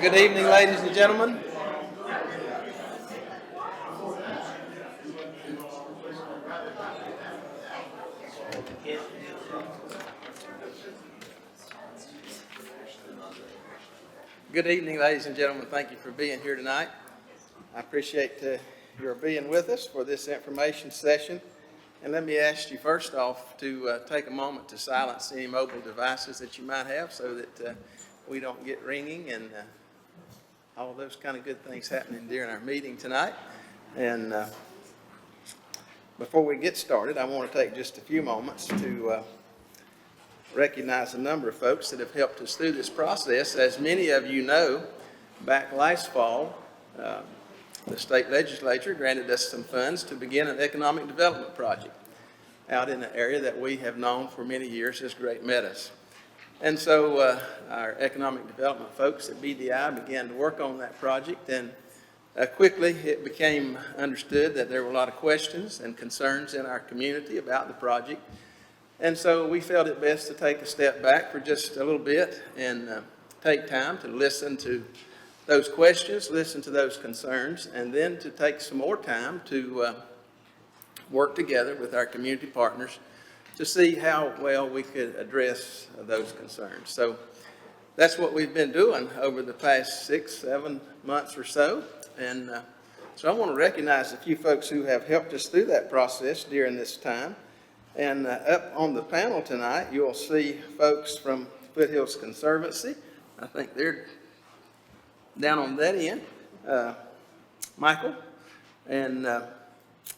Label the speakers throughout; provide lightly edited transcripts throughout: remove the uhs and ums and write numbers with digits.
Speaker 1: Good evening, ladies and gentlemen. Good evening, ladies and gentlemen. Thank you for being here tonight. I appreciate your being with us for this information session. And let me ask you first off to take a moment to silence any mobile devices that you might have so that we don't get ringing and all those kind of good things happening during our meeting tonight. And before we get started, I want to take just a few moments to recognize a number of folks that have helped us through this process. As many of you know, back last fall, the state legislature granted us some funds to begin an economic development project out in an area that we have known for many years as Great Meadows. And so our economic development folks at BDI began to work on that project, and quickly it became understood that there were a lot of questions and concerns in our community about the project. And so we felt it best to take a step back for just a little bit and take time to listen to those questions, listen to those concerns, and then to take some more time to work together with our community partners to see how well we could address those concerns. So that's what we've been doing over the past 6-7 months or so. And so I want to recognize a few folks who have helped us through that process during this time. And up on the panel tonight, you'll see folks from Foothills Conservancy. I think they're down on that end. Michael and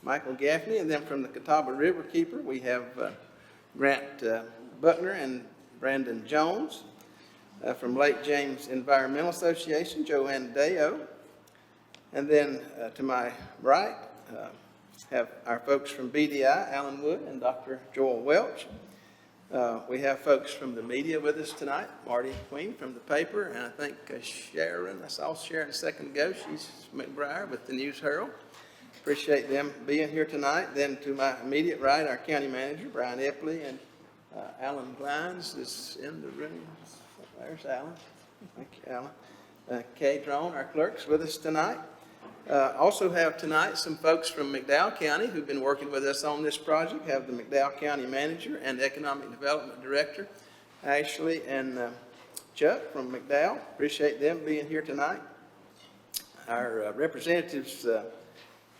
Speaker 1: Michael Gaffney. And then from the Catawba River Keeper, we have Grant Buckner and Brandon Jones. From Lake James Environmental Association, Joanne Deo. And then to my right, have our folks from BDI, Alan Wood and Dr. Joel Welch. We have folks from the media with us tonight, Marty Queen from the paper, and I think Sharon, I saw Sharon a second ago, she's McBriar with the News Herald. Appreciate them being here tonight. Then to my immediate right, our county manager, Brian Epley, and Alan Glines is in the room. There's Alan. Thank you, Alan. Kay Drone, our clerk's with us tonight. Also have tonight some folks from McDowell County who've been working with us on this project. Have the McDowell County Manager and Economic Development Director, Ashley and Chuck from McDowell. Appreciate them being here tonight. Our representatives,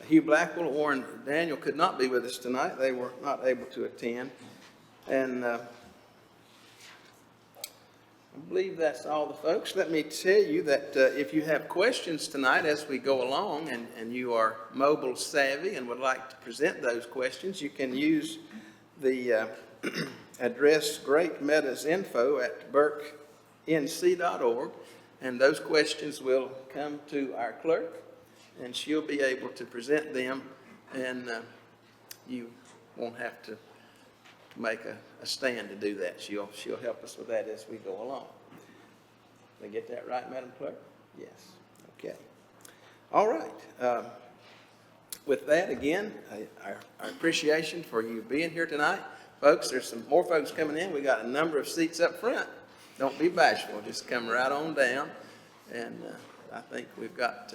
Speaker 1: Hugh Blackwell, Warren Daniel could not be with us tonight. They were not able to attend. And I believe that's all the folks. Let me tell you that if you have questions tonight as we go along and you are mobile savvy and would like to present those questions, you can use the address greatmeadowsinfo@burknc.org, and those questions will come to our clerk and she'll be able to present them, and you won't have to make a stand to do that. She'll help us with that as we go along. Did I get that right, Madam Clerk? Yes. Okay. All right. With that, again, our appreciation for you being here tonight. Folks, there's some more folks coming in. We got a number of seats up front. Don't be bashful. Just come right on down. And I think we've got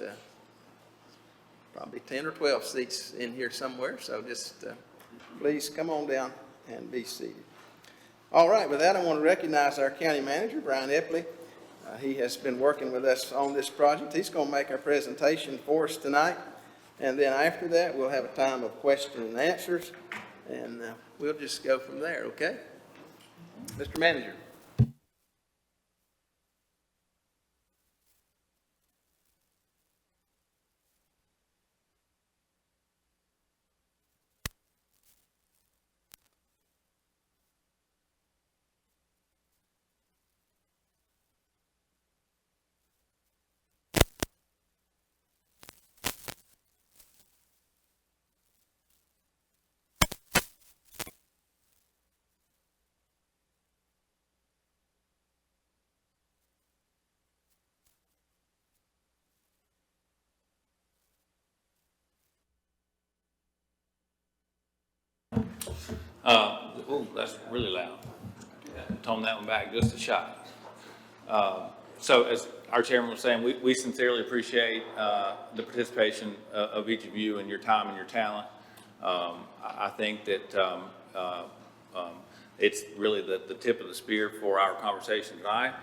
Speaker 1: probably 10 or 12 seats in here somewhere. So just please come on down and be seated. All right, with that, I want to recognize our county manager, Brian Epley. He has been working with us on this project. He's going to make our presentation for us tonight. And then after that, we'll have a time of question and answers. And we'll just go from there, okay? Mr. Manager.
Speaker 2: Oh, that's really loud. Tone that one back just a shot. So as our chairman was saying, we sincerely appreciate the participation of each of you and your time and your talent. I think that it's really the tip of the spear for our conversation tonight.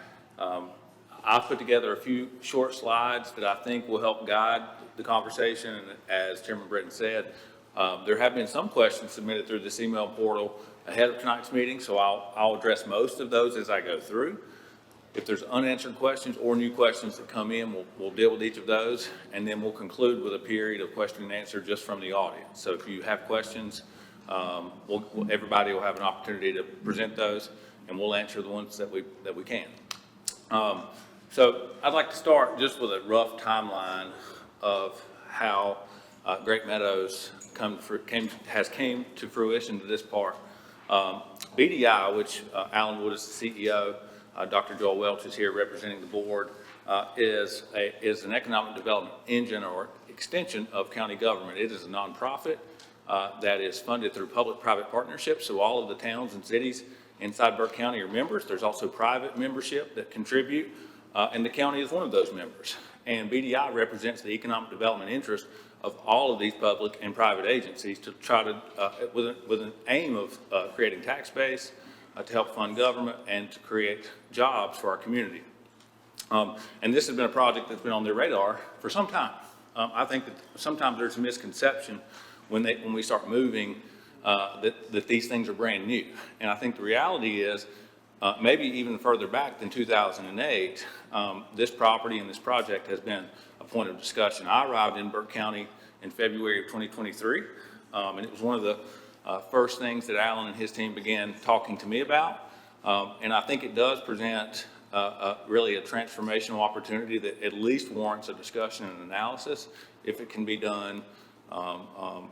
Speaker 2: I've put together a few short slides that I think will help guide the conversation. And as Chairman Britton said, there have been some questions submitted through this email portal ahead of tonight's meeting, so I'll address most of those as I go through. If there's unanswered questions or new questions that come in, we'll deal with each of those, and then we'll conclude with a period of question and answer just from the audience. So if you have questions, everybody will have an opportunity to present those, and we'll answer the ones that we can. So I'd like to start just with a rough timeline of how Great Meadows came to fruition to this part. BDI, which Alan Wood is the CEO, Dr. Joel Welch is here representing the board, is an economic development engine or extension of county government. It is a nonprofit that is funded through public-private partnerships. So all of the towns and cities inside Burke County are members. There's also private membership that contribute, and the county is one of those members. And BDI represents the economic development interest of all of these public and private agencies to try to, with an aim of creating tax base, to help fund government and to create jobs for our community. And this has been a project that's been on their radar for some time. I think that sometimes there's a misconception when we start moving that these things are brand new. And I think the reality is maybe even further back than 2008, this property and this project has been a point of discussion. I arrived in Burke County in February of 2023, and it was one of the first things that Alan and his team began talking to me about. And I think it does present really a transformational opportunity that at least warrants a discussion and analysis if it can be done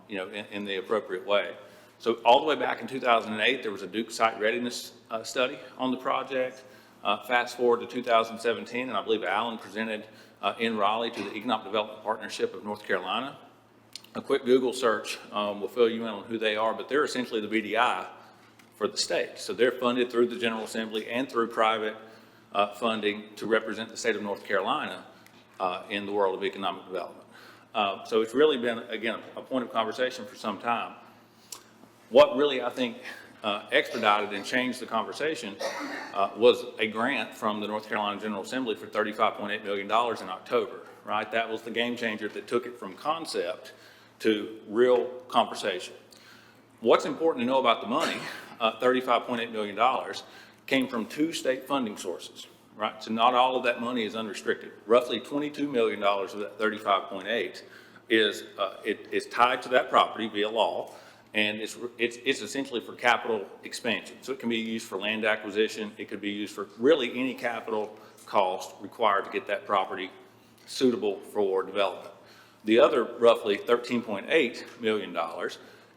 Speaker 2: in the appropriate way. So all the way back in 2008, there was a Duke site readiness study on the project. Fast forward to 2017, and I believe Alan presented in Raleigh to the Economic Development Partnership of North Carolina. A quick Google search will fill you in on who they are, but they're essentially the BDI for the state. So they're funded through the General Assembly and through private funding to represent the state of North Carolina in the world of economic development. So it's really been, again, a point of conversation for some time. What really, I think, expedited and changed the conversation was a grant from the North Carolina General Assembly for $35.8 million in October, right? That was the game changer that took it from concept to real conversation. What's important to know about the money, $35.8 million, came from two state funding sources, right? So not all of that money is unrestricted. Roughly $22 million of that 35.8 is tied to that property via law, and it's essentially for capital expansion. So it can be used for land acquisition. It could be used for really any capital cost required to get that property suitable for development. The other roughly $13.8 million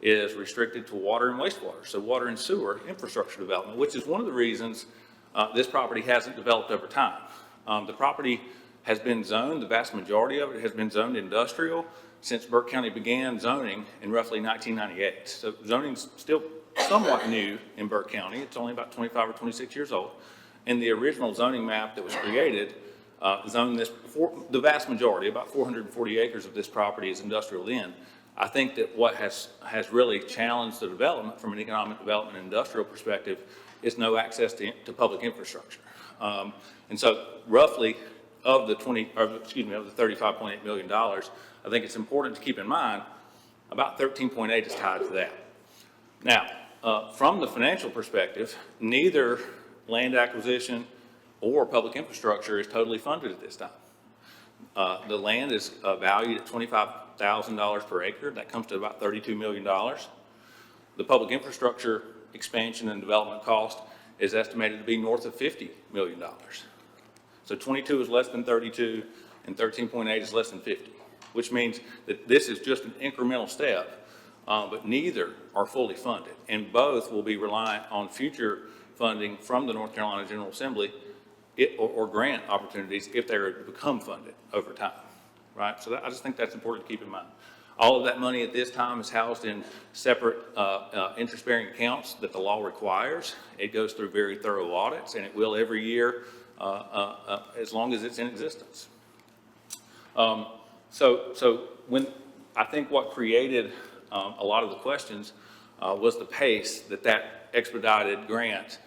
Speaker 2: is restricted to water and wastewater, so water and sewer infrastructure development, which is one of the reasons this property hasn't developed over time. The property has been zoned, the vast majority of it has been zoned industrial since Burke County began zoning in roughly 1998. So zoning's still somewhat new in Burke County. It's only about 25 or 26 years old. And the original zoning map that was created zoned this, the vast majority, about 440 acres of this property is industrial then. I think that what has really challenged the development from an economic development and industrial perspective is no access to public infrastructure. And so roughly of the $35.8 million, I think it's important to keep in mind about 13.8 is tied to that. Now, from the financial perspective, neither land acquisition or public infrastructure is totally funded at this time. The land is valued at $25,000 per acre. That comes to about $32 million. The public infrastructure expansion and development cost is estimated to be north of $50 million. So 22 is less than 32 and 13.8 is less than 50, which means that this is just an incremental step, but neither are fully funded, and both will be reliant on future funding from the North Carolina General Assembly or grant opportunities if they are to become funded over time, right? So I just think that's important to keep in mind. All of that money at this time is housed in separate interest-bearing accounts that the law requires. It goes through very thorough audits, and it will every year as long as it's in existence. So when I think what created a lot of the questions was the pace that expedited grant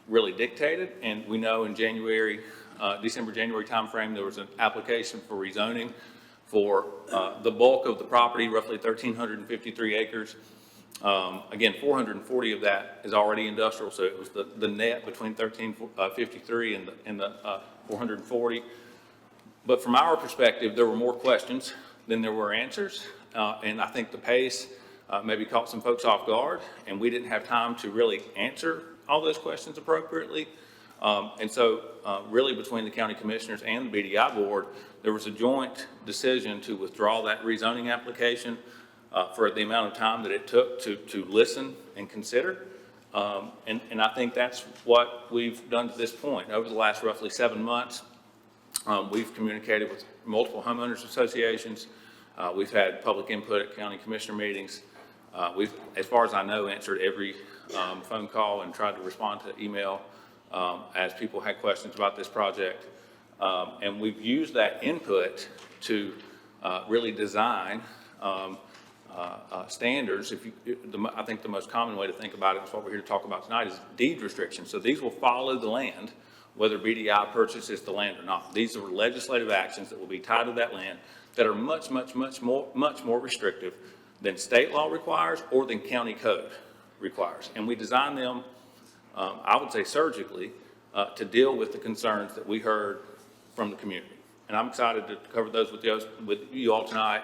Speaker 2: really dictated. And we know in January, December, January timeframe, there was an application for rezoning for the bulk of the property, roughly 1,353 acres. Again, 440 of that is already industrial, so it was the net between 1,353 and the 440. But from our perspective, there were more questions than there were answers, and I think the pace maybe caught some folks off guard, and we didn't have time to really answer all those questions appropriately. And so really between the county commissioners and the BDI board, there was a joint decision to withdraw that rezoning application for the amount of time that it took to listen and consider. And I think that's what we've done to this point. Over the last roughly 7 months, we've communicated with multiple homeowners associations. We've had public input at county commissioner meetings. We've, as far as I know, answered every phone call and tried to respond to email as people had questions about this project. And we've used that input to really design standards. I think the most common way to think about it, is what we're here to talk about tonight, is deed restrictions. So these will follow the land, whether BDI purchases the land or not. These are legislative actions that will be tied to that land that are much more restrictive than state law requires or than county code requires. And we design them, I would say surgically, to deal with the concerns that we heard from the community. And I'm excited to cover those with you all tonight.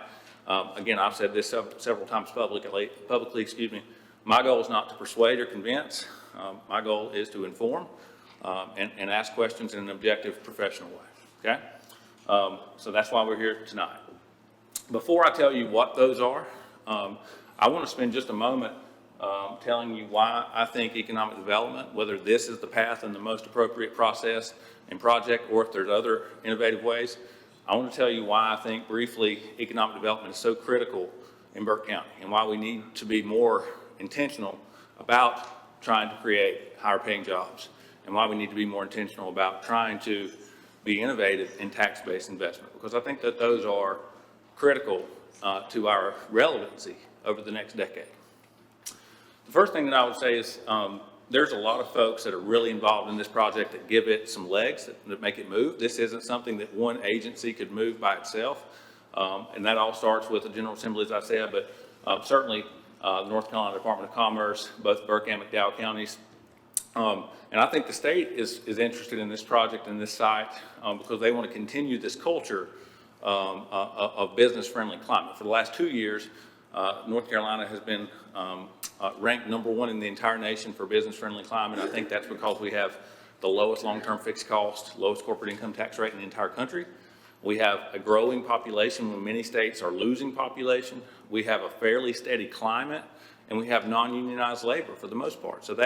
Speaker 2: Again, I've said this several times publicly, my goal is not to persuade or convince. My goal is to inform and ask questions in an objective, professional way, okay? So that's why we're here tonight. Before I tell you what those are, I want to spend just a moment telling you why I think economic development, whether this is the path and the most appropriate process and project, or if there's other innovative ways, I want to tell you why I think briefly economic development is so critical in Burke County and why we need to be more intentional about trying to create higher paying jobs and why we need to be more intentional about trying to be innovative in tax-based investment, because I think that those are critical to our relevancy over the next decade. The first thing that I would say is there's a lot of folks that are really involved in this project that give it some legs, that make it move. This isn't something that one agency could move by itself, and that all starts with the General Assembly, as I said, but certainly the North Carolina Department of Commerce, both Burke and McDowell counties. And I think the state is interested in this project and this site because they want to continue this culture of business-friendly climate. For the last 2 years, North Carolina has been ranked #1 in the entire nation for business-friendly climate. I think that's because we have the lowest long-term fixed cost, lowest corporate income tax rate in the entire country. We have a growing population when many states are losing population. We have a fairly steady climate, and we have non-unionized labor for the most part. So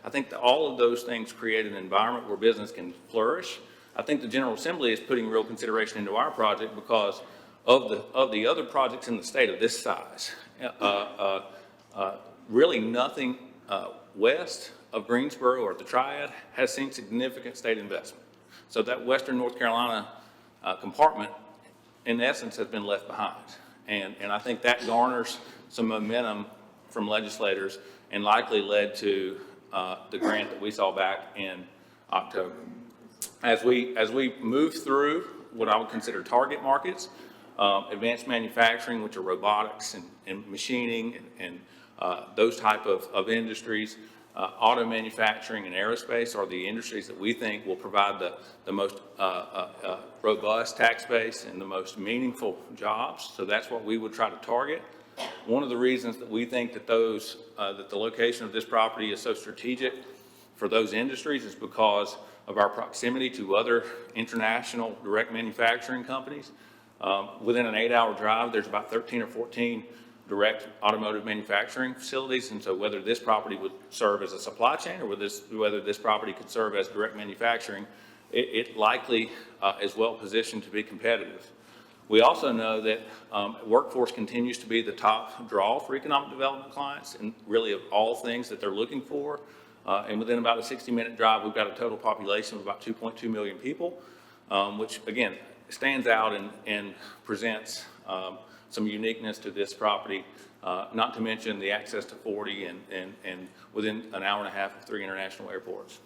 Speaker 2: I think that all of those things create an environment where business can flourish. I think the General Assembly is putting real consideration into our project because of the other projects in the state of this size. Really nothing west of Greensboro or the Triad has seen significant state investment. So that Western North Carolina compartment, in essence, has been left behind. And I think that garners some momentum from legislators and likely led to the grant that we saw back in October. As we move through what I would consider target markets, advanced manufacturing, which are robotics and machining and those type of industries, auto manufacturing and aerospace are the industries that we think will provide the most robust tax base and the most meaningful jobs. So that's what we would try to target. One of the reasons that we think that that the location of this property is so strategic for those industries is because of our proximity to other international direct manufacturing companies. Within an 8-hour drive, there's about 13 or 14 direct automotive manufacturing facilities. And so whether this property would serve as a supply chain or whether this property could serve as direct manufacturing, it likely is well positioned to be competitive. We also know that workforce continues to be the top draw for economic development clients and really of all things that they're looking for. And within about a 60-minute drive, we've got a total population of about 2.2 million people, which again stands out and presents some uniqueness to this property, not to mention the access to 40 and within an hour and a half of 3 international airports.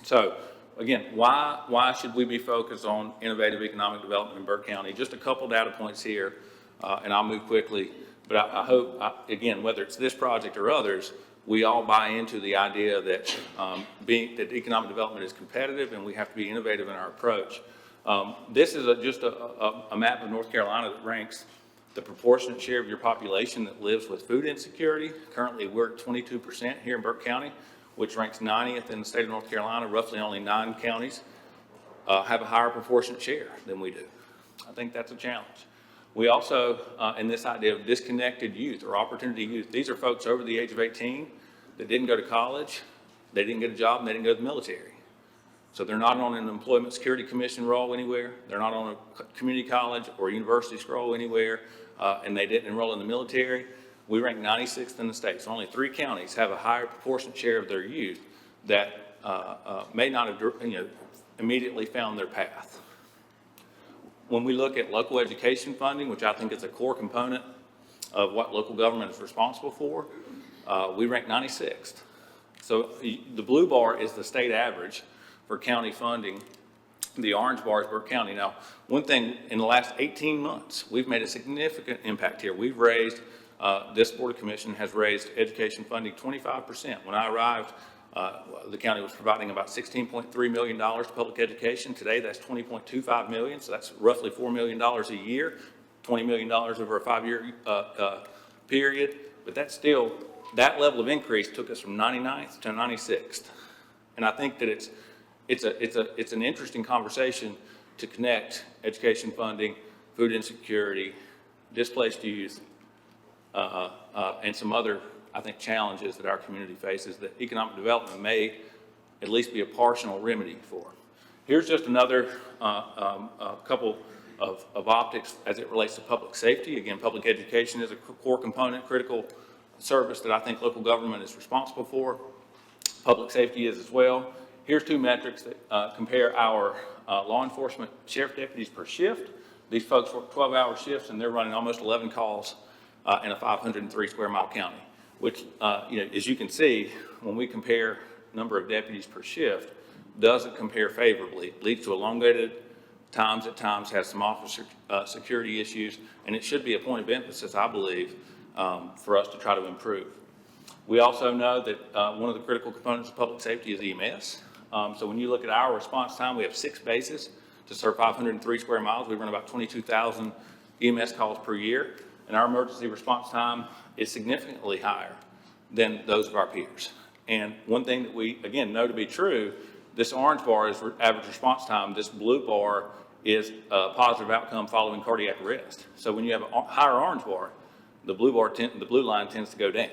Speaker 2: So again, why should we be focused on innovative economic development in Burke County? Just a couple data points here, and I'll move quickly. But I hope, again, whether it's this project or others, we all buy into the idea that that economic development is competitive and we have to be innovative in our approach. This is just a map of North Carolina that ranks the proportionate share of your population that lives with food insecurity. Currently, we're at 22% here in Burke County, which ranks 90th in the state of North Carolina. Roughly only 9 counties have a higher proportionate share than we do. I think that's a challenge. We also, in this idea of disconnected youth or opportunity youth, these are folks over the age of 18 that didn't go to college, they didn't get a job, and they didn't go to the military. So they're not on an Employment Security Commission roll anywhere. They're not on a community college or university scroll anywhere, and they didn't enroll in the military. We rank 96th in the state. So only 3 counties have a higher proportionate share of their youth that may not have immediately found their path. When we look at local education funding, which I think is a core component of what local government is responsible for, we rank 96th. So the blue bar is the state average for county funding. The orange bar is Burke County. Now, one thing, in the last 18 months, we've made a significant impact here. We've raised, this Board of Commission has raised education funding 25%. When I arrived, the county was providing about $16.3 million to public education. Today, that's $20.25 million, so that's roughly $4 million a year, $20 million over a 5-year period. But that's still, that level of increase took us from 99th to 96th. And I think that it's an interesting conversation to connect education funding, food insecurity, displaced youth, and some other, I think, challenges that our community faces that economic development may at least be a partial remedy for. Here's just another couple of optics as it relates to public safety. Again, public education is a core component, critical service that I think local government is responsible for. Public safety is as well. Here's 2 metrics that compare our law enforcement sheriff deputies per shift. These folks work 12-hour shifts and they're running almost 11 calls in a 503 square mile county, which, as you can see, when we compare number of deputies per shift, doesn't compare favorably. It leads to elongated times at times, has some officer security issues, and it should be a point of emphasis, I believe, for us to try to improve. We also know that one of the critical components of public safety is EMS. So when you look at our response time, we have 6 bases to serve 503 square miles. We run about 22,000 EMS calls per year, and our emergency response time is significantly higher than those of our peers. And one thing that we, again, know to be true, this orange bar is average response time. This blue bar is a positive outcome following cardiac arrest. So when you have a higher orange bar, the blue line tends to go down,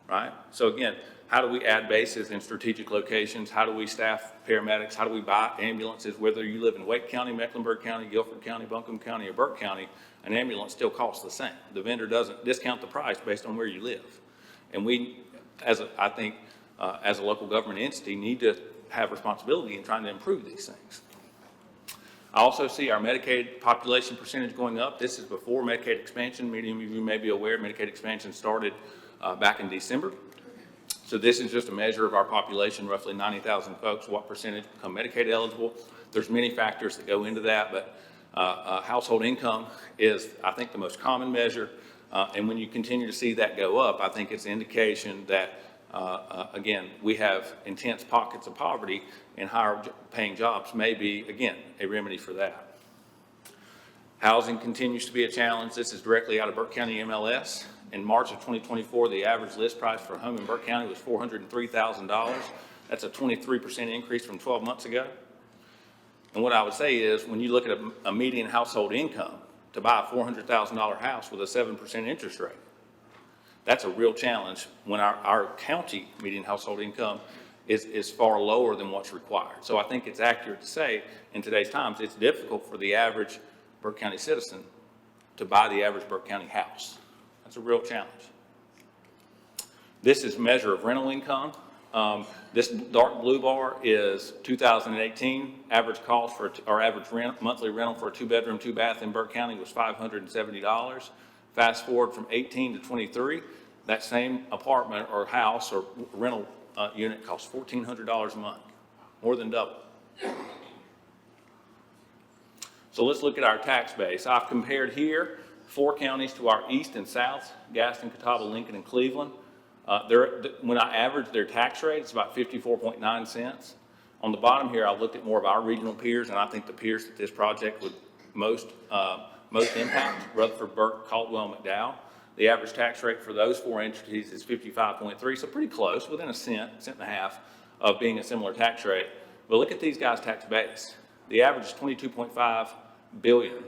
Speaker 2: right? So again, how do we add bases in strategic locations? How do we staff paramedics? How do we buy ambulances? Whether you live in Wake County, Mecklenburg County, Guilford County, Buncombe County, or Burke County, an ambulance still costs the same. The vendor doesn't discount the price based on where you live. And we, I think, as a local government entity, need to have responsibility in trying to improve these things. I also see our Medicaid population percentage going up. This is before Medicaid expansion. Many of you may be aware Medicaid expansion started back in December. So this is just a measure of our population, roughly 90,000 folks, what percentage become Medicaid eligible. There's many factors that go into that, but household income is, I think, the most common measure. And when you continue to see that go up, I think it's an indication that, again, we have intense pockets of poverty, and higher paying jobs may be, again, a remedy for that. Housing continues to be a challenge. This is directly out of Burke County MLS. In March of 2024, the average list price for a home in Burke County was $403,000. That's a 23% increase from 12 months ago. And what I would say is, when you look at a median household income to buy a $400,000 house with a 7% interest rate, that's a real challenge when our county median household income is far lower than what's required. So I think it's accurate to say, in today's times, it's difficult for the average Burke County citizen to buy the average Burke County house. That's a real challenge. This is a measure of rental income. This dark blue bar is 2018 average cost for, or average monthly rental for a 2-bedroom, 2-bath in Burke County was $570. Fast forward from 18 to 23, that same apartment or house or rental unit costs $1,400 a month, more than double. So let's look at our tax base. I've compared here 4 counties to our east and south, Gaston, Catawba, Lincoln, and Cleveland. When I average their tax rate, it's about 54.9 cents. On the bottom here, I looked at more of our regional peers, and I think the peers that this project would most impact, Rutherford, Burke, Caldwell, McDowell. The average tax rate for those 4 entities is 55.3, so pretty close, within a cent and a half of being a similar tax rate. But look at these guys' tax base. The average is 22.5 billion.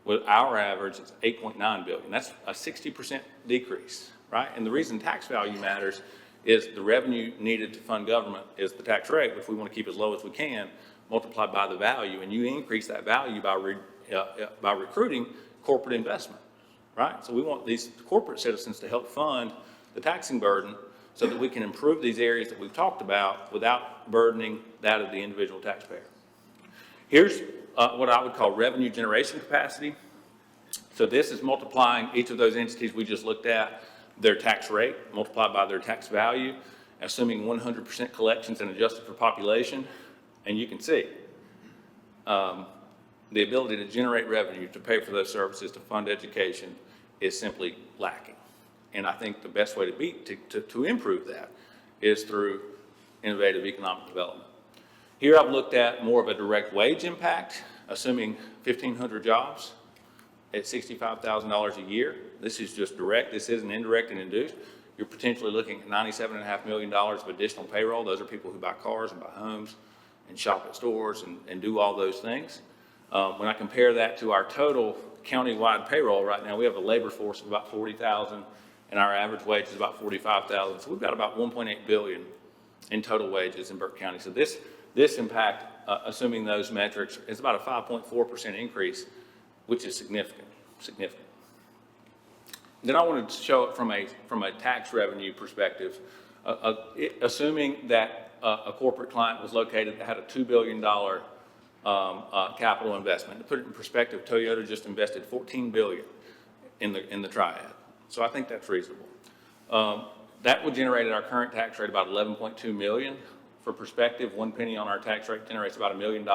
Speaker 2: With our average, it's 8.9 billion. That's a 60% decrease, right? And the reason tax value matters is the revenue needed to fund government is the tax rate, which we want to keep as low as we can, multiplied by the value, and you increase that value by recruiting corporate investment, right? So we want these corporate citizens to help fund the taxing burden so that we can improve these areas that we've talked about without burdening that of the individual taxpayer. Here's what I would call revenue generation capacity. So this is multiplying each of those entities we just looked at, their tax rate multiplied by their tax value, assuming 100% collections and adjusted for population. And you can see the ability to generate revenue to pay for those services, to fund education, is simply lacking. And I think the best way to improve that is through innovative economic development. Here I've looked at more of a direct wage impact, assuming 1,500 jobs at $65,000 a year. This is just direct. This isn't indirect and induced. You're potentially looking at $97.5 million of additional payroll. Those are people who buy cars and buy homes and shop at stores and do all those things. When I compare that to our total county-wide payroll right now, we have a labor force of about 40,000 and our average wage is about 45,000. So we've got about 1.8 billion in total wages in Burke County. So this impact, assuming those metrics, is about a 5.4% increase, which is significant. Then I wanted to show it from a tax revenue perspective, assuming that a corporate client was located that had a $2 billion capital investment. To put it in perspective, Toyota just invested $14 billion in the triad. So I think that's reasonable. That would generate at our current tax rate about 11.2 million. For perspective, 1 penny on our tax rate generates about $1 million.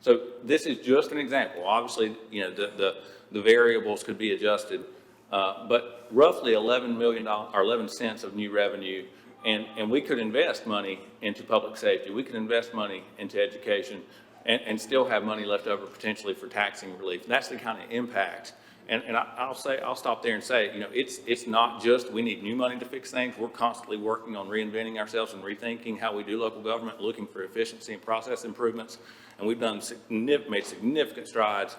Speaker 2: So this is just an example. Obviously, you know, the variables could be adjusted, but roughly $11 million or 11 cents of new revenue, and we could invest money into public safety. We could invest money into education, and still have money left over potentially for taxing relief. That's the kind of impact. And I'll stop there and say, you know, it's not just we need new money to fix things. We're constantly working on reinventing ourselves and rethinking how we do local government, looking for efficiency and process improvements. And we've made significant strides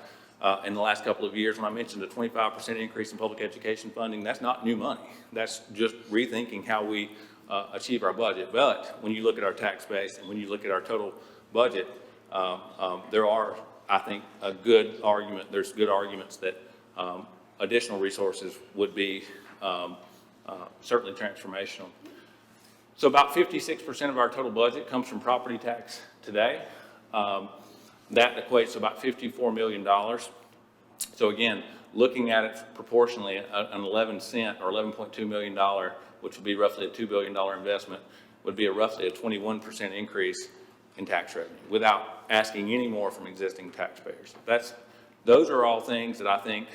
Speaker 2: in the last couple of years. When I mentioned a 25% increase in public education funding, that's not new money. That's just rethinking how we achieve our budget. But when you look at our tax base and when you look at our total budget, there are, I think, there's good arguments that additional resources would be certainly transformational. So about 56% of our total budget comes from property tax today. That equates to about $54 million. So again, looking at it proportionally, an 11 cent or $11.2 million, which would be roughly a $2 billion investment, would be roughly a 21% increase in tax revenue without asking any more from existing taxpayers. Those are all things that I think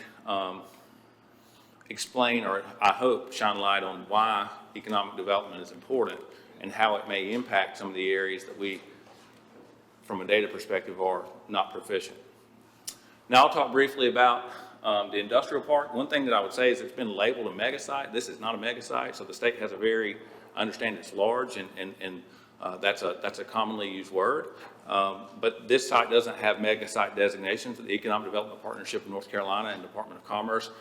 Speaker 2: explain, or I hope shine light on why economic development is important and how it may impact some of the areas that we, from a data perspective, are not proficient. Now I'll talk briefly about the industrial park. One thing that I would say is it's been labeled a mega site. This is not a mega site, so the state has I understand it's large, and that's a commonly used word. But this site doesn't have mega site designations. The Economic Development Partnership of North Carolina and Department of Commerce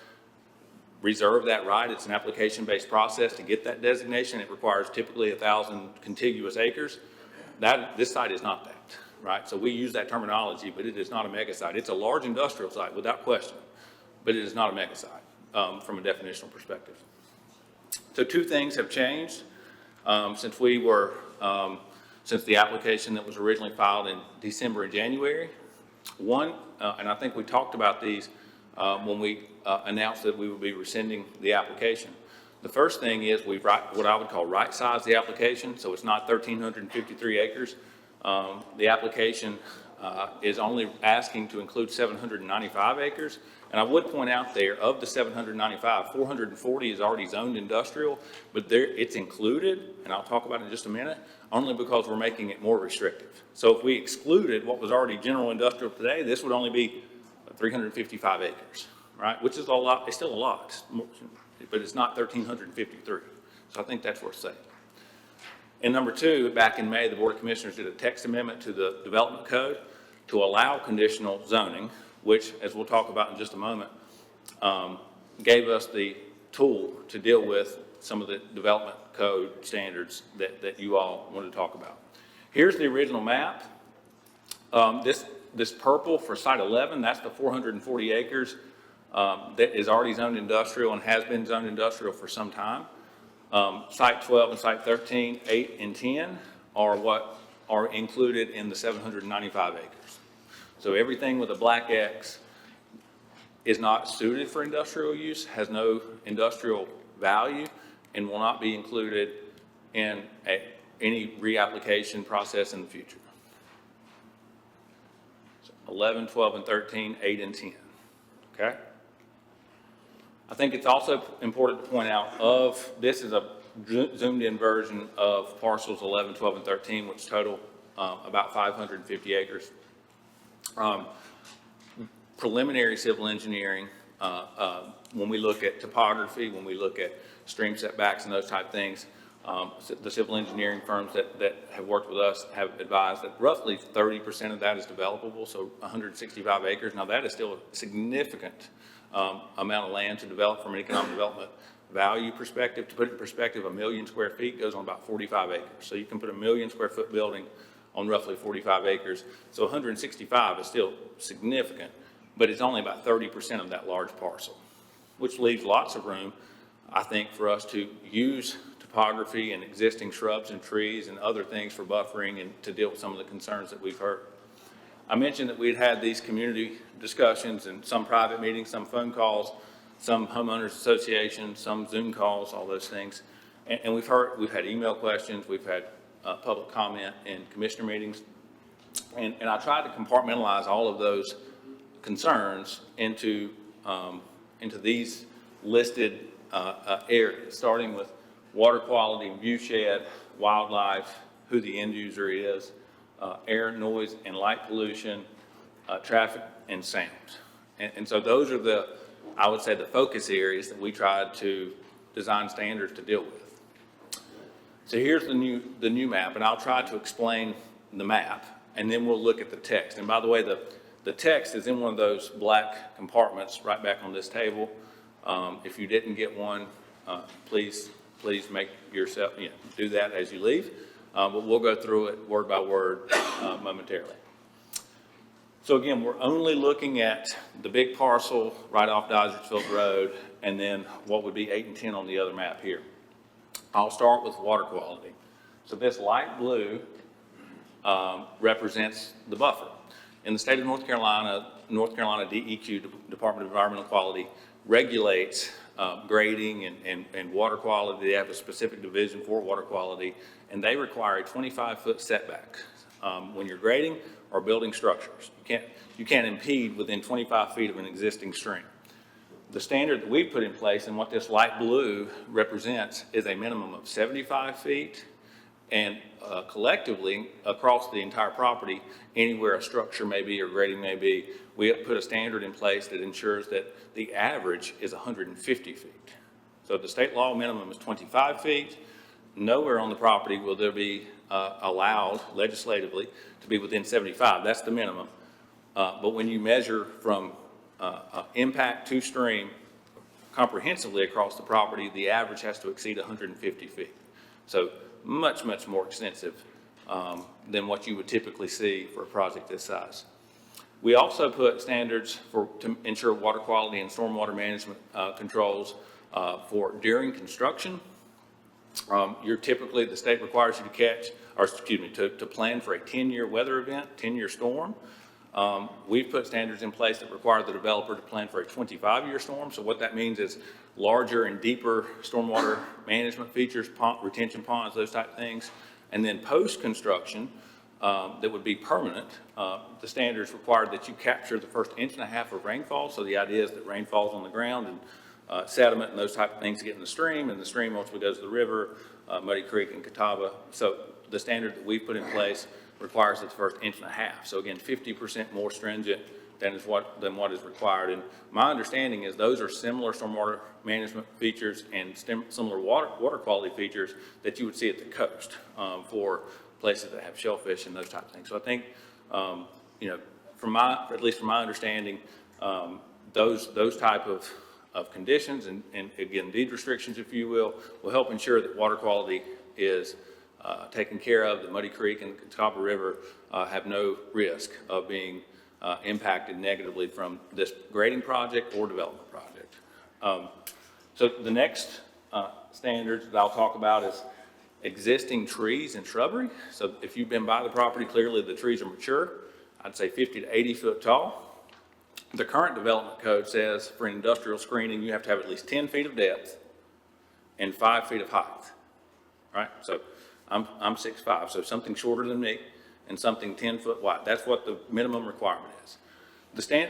Speaker 2: reserve that right. It's an application-based process to get that designation. It requires typically 1,000 contiguous acres. This site is not that, right? So we use that terminology, but it is not a mega site. It's a large industrial site without question, but it is not a mega site from a definitional perspective. So two things have changed since we were since the application that was originally filed in December and January. One, and I think we talked about these when we announced that we would be rescinding the application. The first thing is we've what I would call right-sized the application, so it's not 1,353 acres. The application is only asking to include 795 acres. And I would point out there, of the 795, 440 is already zoned industrial, but it's included, and I'll talk about it in just a minute, only because we're making it more restrictive. So if we excluded what was already general industrial today, this would only be 355 acres, right? Which is a lot, it's still a lot, but it's not 1,353. So I think that's worth saying. And number two, back in May, the Board of Commissioners did a text amendment to the development code to allow conditional zoning, which, as we'll talk about in just a moment, gave us the tool to deal with some of the development code standards that you all wanted to talk about. Here's the original map. This purple for site 11, that's the 440 acres that is already zoned industrial and has been zoned industrial for some time. Site 12 and site 13, 8 and 10 are what are included in the 795 acres. So everything with a black X is not suited for industrial use, has no industrial value, and will not be included in any reapplication process in the future. So 11, 12, and 13, 8, and 10, okay? I think it's also important to point out this is a zoomed in version of parcels 11, 12, and 13, which total about 550 acres. Preliminary civil engineering, when we look at topography, when we look at stream setbacks and those type things, the civil engineering firms that have worked with us have advised that roughly 30% of that is developable, so 165 acres. Now that is still a significant amount of land to develop from an economic development value perspective. To put it in perspective, 1 million square feet goes on about 45 acres. So you can put a 1 million square foot building on roughly 45 acres. So 165 is still significant, but it's only about 30% of that large parcel, which leaves lots of room, I think, for us to use topography and existing shrubs and trees and other things for buffering and to deal with some of the concerns that we've heard. I mentioned that we'd had these community discussions and some private meetings, some phone calls, some homeowners associations, some Zoom calls, all those things. And we've had email questions, we've had public comment in commissioner meetings. And I tried to compartmentalize all of those concerns into these listed areas, starting with water quality and view shed, wildlife, who the end user is, air, noise, and light pollution, traffic, and sound. And so those are I would say, the focus areas that we tried to design standards to deal with. So here's the new map, and I'll try to explain the map, and then we'll look at the text. And by the way, the text is in one of those black compartments right back on this table. If you didn't get one, please make yourself, do that as you leave. But we'll go through it word by word momentarily. So again, we're only looking at the big parcel right off Dodgersfield Road, and then what would be 8 and 10 on the other map here. I'll start with water quality. So this light blue represents the buffer. In the state of North Carolina DEQ, Department of Environmental Quality, regulates grading and water quality. They have a specific division for water quality, and they require a 25-foot setback when you're grading or building structures. You can't impede within 25 feet of an existing stream. The standard that we put in place and what this light blue represents is a minimum of 75 feet and collectively across the entire property, anywhere a structure may be or grading may be, we have put a standard in place that ensures that the average is 150 feet. So the state law minimum is 25 feet. Nowhere on the property will there be allowed legislatively to be within 75. That's the minimum. But when you measure from impact to stream comprehensively across the property, the average has to exceed 150 feet. So much, much more extensive than what you would typically see for a project this size. We also put standards to ensure water quality and stormwater management controls for during construction. The state requires you to catch or excuse me, to plan for a 10-year weather event, 10-year storm. We've put standards in place that require the developer to plan for a 25-year storm. So what that means is larger and deeper stormwater management features, retention ponds, those type of things. And then post-construction, that would be permanent, the standards require that you capture the first 1.5 inches of rainfall. So the idea is that rain falls on the ground and sediment and those type of things get in the stream, and the stream ultimately goes to the river, Muddy Creek and Catawba. So the standard that we've put in place requires that the first 1.5 inches. So again, 50% more stringent than what is required. And my understanding is those are similar stormwater management features and similar water quality features that you would see at the coast for places that have shellfish and those type of things. So I think, you know, at least from my understanding, those type of conditions and again, deed restrictions, if you will help ensure that water quality is taken care of. The Muddy Creek and Catawba River have no risk of being impacted negatively from this grading project or development project. So the next standards that I'll talk about is existing trees and shrubbery. So if you've been by the property, clearly the trees are mature. I'd say 50 to 80 foot tall. The current development code says for industrial screening, you have to have at least 10 feet of depth and 5 feet of height, right? So I'm 6'5", so something shorter than me and something 10 foot wide. That's what the minimum requirement is.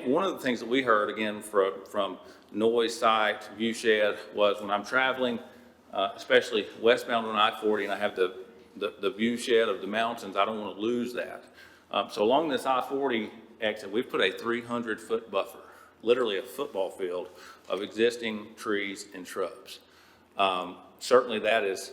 Speaker 2: One of the things that we heard, again, from noise site, view shed, was when I'm traveling, especially westbound on I-40, and I have the view shed of the mountains, I don't want to lose that. So along this I-40 exit, we've put a 300-foot buffer, literally a football field of existing trees and shrubs. Certainly that is,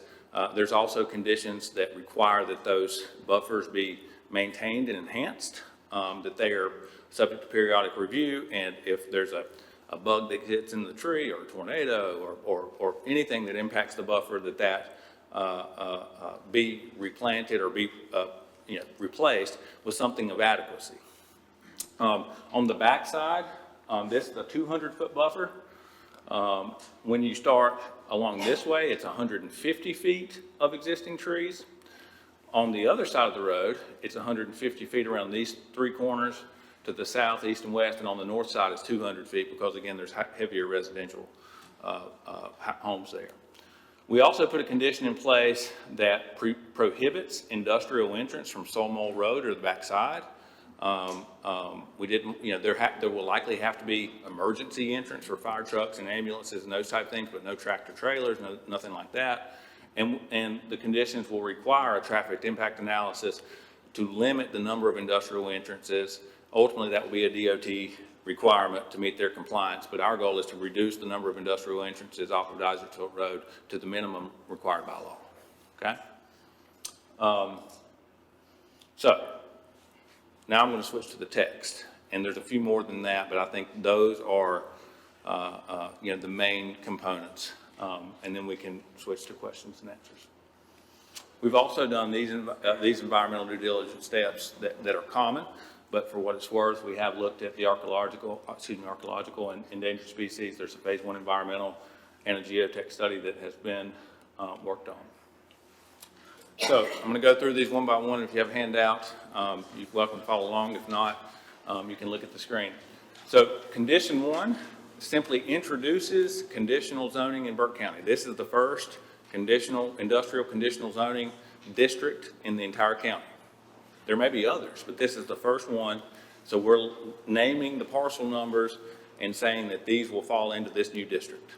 Speaker 2: there's also conditions that require that those buffers be maintained and enhanced, that they are subject to periodic review, and if there's a bug that hits in the tree or a tornado or anything that impacts the buffer, that be replanted or be replaced with something of adequacy. On the back side, this is a 200-foot buffer. When you start along this way, it's 150 feet of existing trees. On the other side of the road, it's 150 feet around these three corners to the south, east, and west, and on the north side it's 200 feet because, again, there's heavier residential homes there. We also put a condition in place that prohibits industrial entrance from Sawmill Road or the backside. We didn't, there will likely have to be emergency entrance for fire trucks and ambulances and those type of things, but no tractor trailers, nothing like that. And the conditions will require a traffic impact analysis to limit the number of industrial entrances. Ultimately, that will be a DOT requirement to meet their compliance, but our goal is to reduce the number of industrial entrances off of Dysertville Road to the minimum required by law, okay? So now I'm going to switch to the text, and there's a few more than that, but I think those are, the main components, and then we can switch to questions and answers. We've also done these environmental due diligence steps that are common, but for what it's worth, we have looked at the archaeological and endangered species. There's a phase 1 environmental and a geotech study that has been worked on. So I'm going to go through these one by one. If you have a handout, you're welcome to follow along. If not, you can look at the screen. So condition 1 simply introduces conditional zoning in Burke County. This is the first industrial conditional zoning district in the entire county. There may be others, but this is the first one. So we're naming the parcel numbers and saying that these will fall into this new district.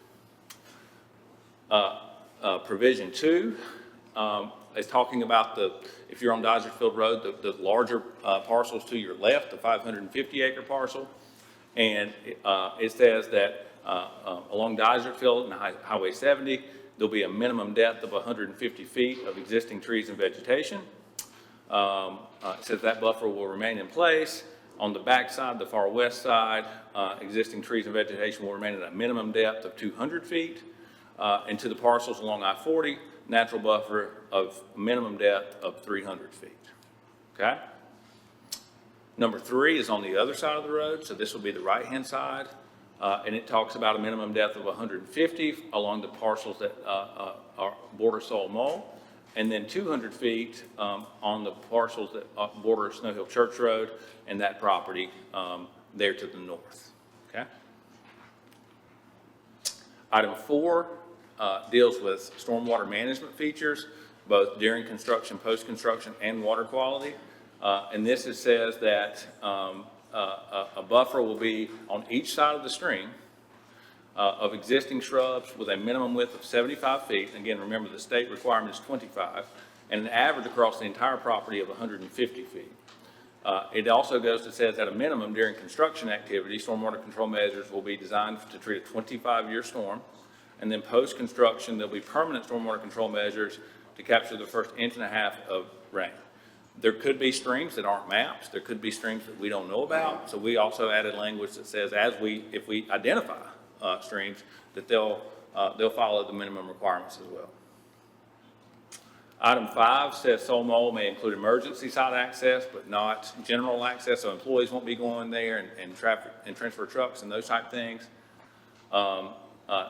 Speaker 2: Provision 2 is talking about if you're on Dysertville Road, the larger parcels to your left, the 550-acre parcel. And it says that along Dysertville and Highway 70, there'll be a minimum depth of 150 feet of existing trees and vegetation. It says that buffer will remain in place. On the back side, the far west side, existing trees and vegetation will remain at a minimum depth of 200 feet. And to the parcels along I-40, natural buffer of minimum depth of 300 feet. Okay? Number 3 is on the other side of the road, so this will be the right-hand side. And it talks about a minimum depth of 150 along the parcels that are border soil mold. and then 200 feet on the parcels that border Snow Hill Church Road and that property there to the north, okay? Item 4 deals with stormwater management features, both during construction, post-construction, and water quality. And this says that a buffer will be on each side of the stream of existing shrubs with a minimum width of 75 feet. Again, remember the state requirement is 25, and an average across the entire property of 150 feet. It also goes to says at a minimum during construction activity, stormwater control measures will be designed to treat a 25-year storm. And then post-construction, there'll be permanent stormwater control measures to capture the first 1.5 inches of rain. There could be streams that aren't maps. There could be streams that we don't know about. So we also added language that says if we identify streams, that they'll follow the minimum requirements as well. Item 5 says soil mold may include emergency site access, but not general access. So employees won't be going there and traffic and transfer trucks and those type things.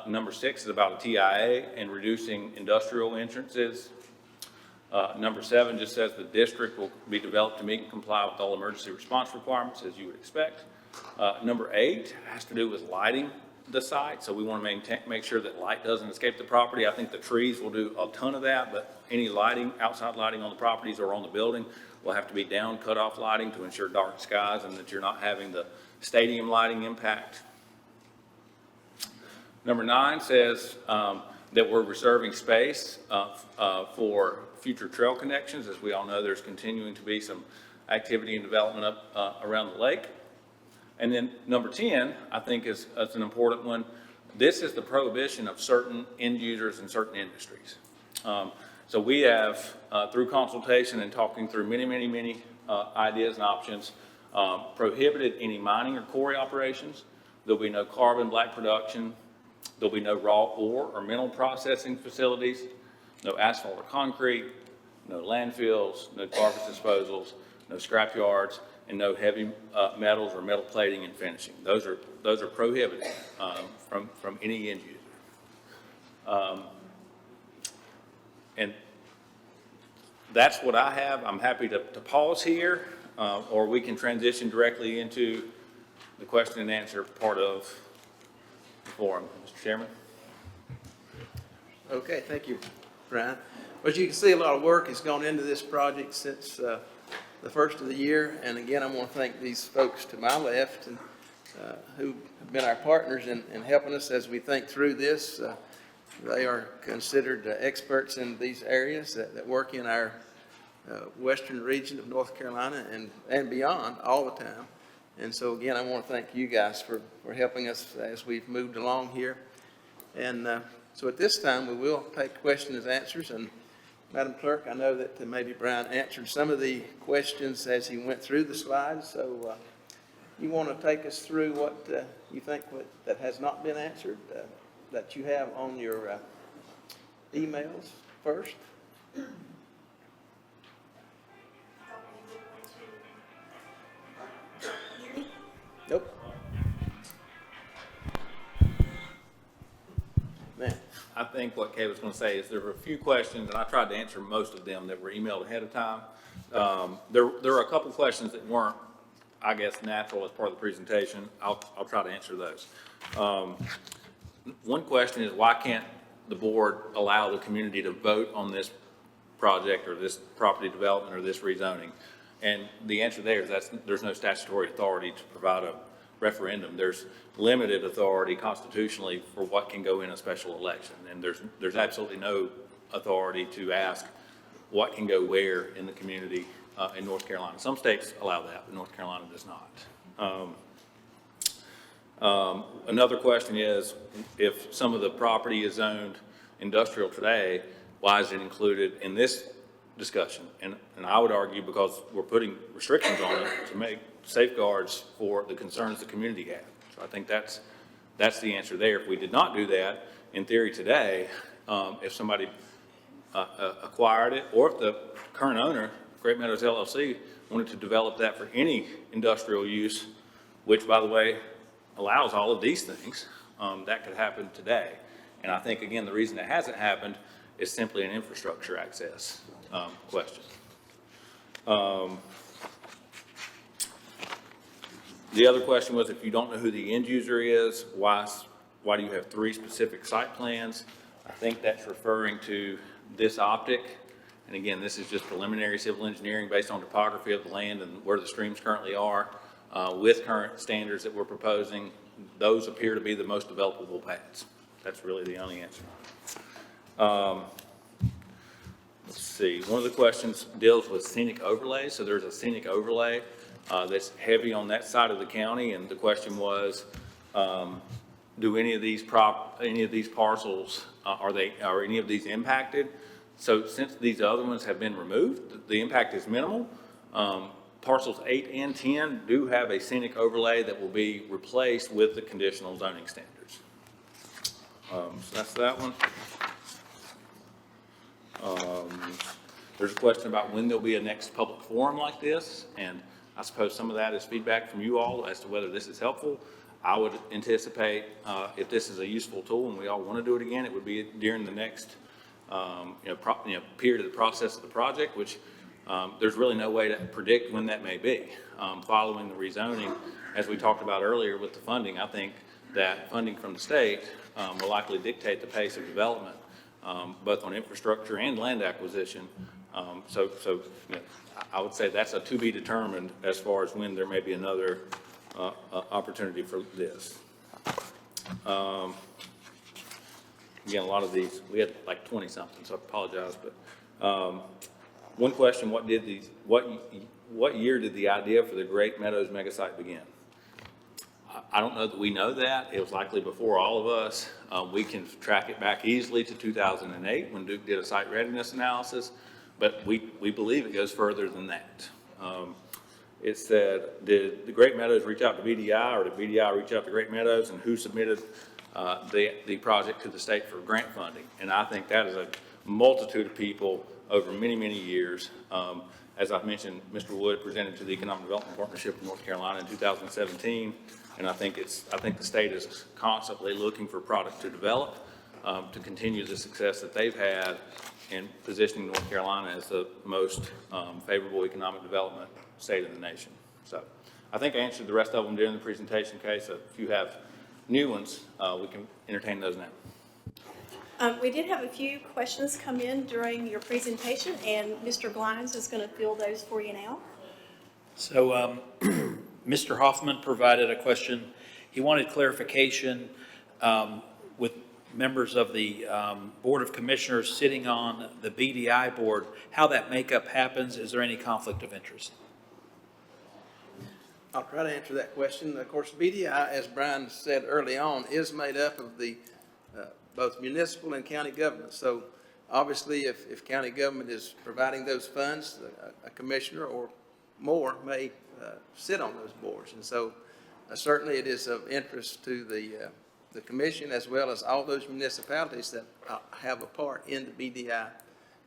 Speaker 2: Number 6 is about a TIA and reducing industrial entrances. Number 7 just says the district will be developed to meet and comply with all emergency response requirements as you would expect. Number 8 has to do with lighting the site. So we want to make sure that light doesn't escape the property. I think the trees will do a ton of that, but any lighting, outside lighting on the properties or on the building will have to be down, cut off lighting to ensure dark skies and that you're not having the stadium lighting impact. Number 9 says that we're reserving space for future trail connections. As we all know, there's continuing to be some activity and development up around the lake. And then number 10, I think that's an important one. This is the prohibition of certain end users in certain industries. So we have, through consultation and talking through many ideas and options, prohibited any mining or quarry operations. There'll be no carbon black production. There'll be no raw ore or mineral processing facilities, no asphalt or concrete, no landfills, no garbage disposals, no scrap yards, and no heavy metals or metal plating and finishing. Those are prohibited from any end user. And that's what I have. I'm happy to pause here, or we can transition directly into the question and answer part of the forum. Mr. Chairman.
Speaker 1: Okay, thank you, Brian. Well, as you can see, a lot of work has gone into this project since the first of the year. And again, I want to thank these folks to my left and who have been our partners in helping us as we think through this. They are considered experts in these areas that work in our western region of North Carolina and beyond all the time. And so again, I want to thank you guys for helping us as we've moved along here. And so at this time, we will take questions and answers. And Madam Clerk, I know that maybe Brian answered some of the questions as he went through the slides. So you want to take us through what you think that has not been answered that you have on your emails first? Nope. Man.
Speaker 2: I think what Kay was going to say is there were a few questions, and I tried to answer most of them that were emailed ahead of time. There are a couple questions that weren't, I guess, natural as part of the presentation. I'll try to answer those. One question is, why can't the board allow the community to vote on this project or this property development or this rezoning? And the answer there is there's no statutory authority to provide a referendum. There's limited authority constitutionally for what can go in a special election. And there's absolutely no authority to ask what can go where in the community in North Carolina. Some states allow that, but North Carolina does not. Another question is, if some of the property is zoned industrial today, why is it included in this discussion? And I would argue because we're putting restrictions on it to make safeguards for the concerns the community have. So I think that's the answer there. If we did not do that, in theory today, if somebody acquired it, or if the current owner, Great Meadows LLC, wanted to develop that for any industrial use, which, by the way, allows all of these things, that could happen today. And I think, again, the reason it hasn't happened is simply an infrastructure access question. The other question was, if you don't know who the end user is, why do you have 3 specific site plans? I think that's referring to this optic. And again, this is just preliminary civil engineering based on topography of the land and where the streams currently are. With current standards that we're proposing, those appear to be the most developable paths. That's really the only answer. Let's see, one of the questions deals with scenic overlay. So there's a scenic overlay that's heavy on that side of the county, and the question was, do any of these parcels, are any of these impacted? So since these other ones have been removed, the impact is minimal. Parcels 8 and 10 do have a scenic overlay that will be replaced with the conditional zoning standards. So that's that one. There's a question about when there'll be a next public forum like this, and I suppose some of that is feedback from you all as to whether this is helpful. I would anticipate if this is a useful tool and we all want to do it again, it would be during the next period of the process of the project, which there's really no way to predict when that may be. Following the rezoning, as we talked about earlier with the funding, I think that funding from the state will likely dictate the pace of development, both on infrastructure and land acquisition. So I would say that's a to be determined as far as when there may be another opportunity for this. Again, a lot of these, we had like 20 something, so I apologize, but one question, what year did the idea for the Great Meadows mega site begin? I don't know that we know that. It was likely before all of us. We can track it back easily to 2008 when Duke did a site readiness analysis, but we believe it goes further than that. It said, did the Great Meadows reach out to BDI, or did BDI reach out to Great Meadows, and who submitted the project to the state for grant funding? And I think that is a multitude of people over many, many years. As I've mentioned, Mr. Wood presented to the Economic Development Partnership of North Carolina in 2017, and I think the state is constantly looking for product to develop to continue the success that they've had in positioning North Carolina as the most favorable economic development state in the nation. So I think I answered the rest of them during the presentation, Kay, so if you have new ones, we can entertain those now.
Speaker 3: We did have a few questions come in during your presentation, and Mr. Glines is going to field those for you now.
Speaker 4: So Mr. Hoffman provided a question. He wanted clarification with members of the Board of Commissioners sitting on the BDI board, how that makeup happens. Is there any conflict of interest?
Speaker 1: I'll try to answer that question. Of course, BDI, as Brian said early on, is made up of the both municipal and county government. So obviously, if county government is providing those funds, a commissioner or more may sit on those boards. And so certainly it is of interest to the commission, as well as all those municipalities that have a part in the BDI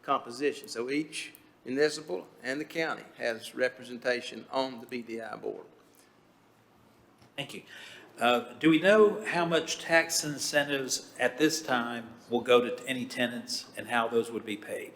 Speaker 1: composition. So each municipal and the county has representation on the BDI board.
Speaker 4: Thank you. Do we know how much tax incentives at this time will go to any tenants and how those would be paid?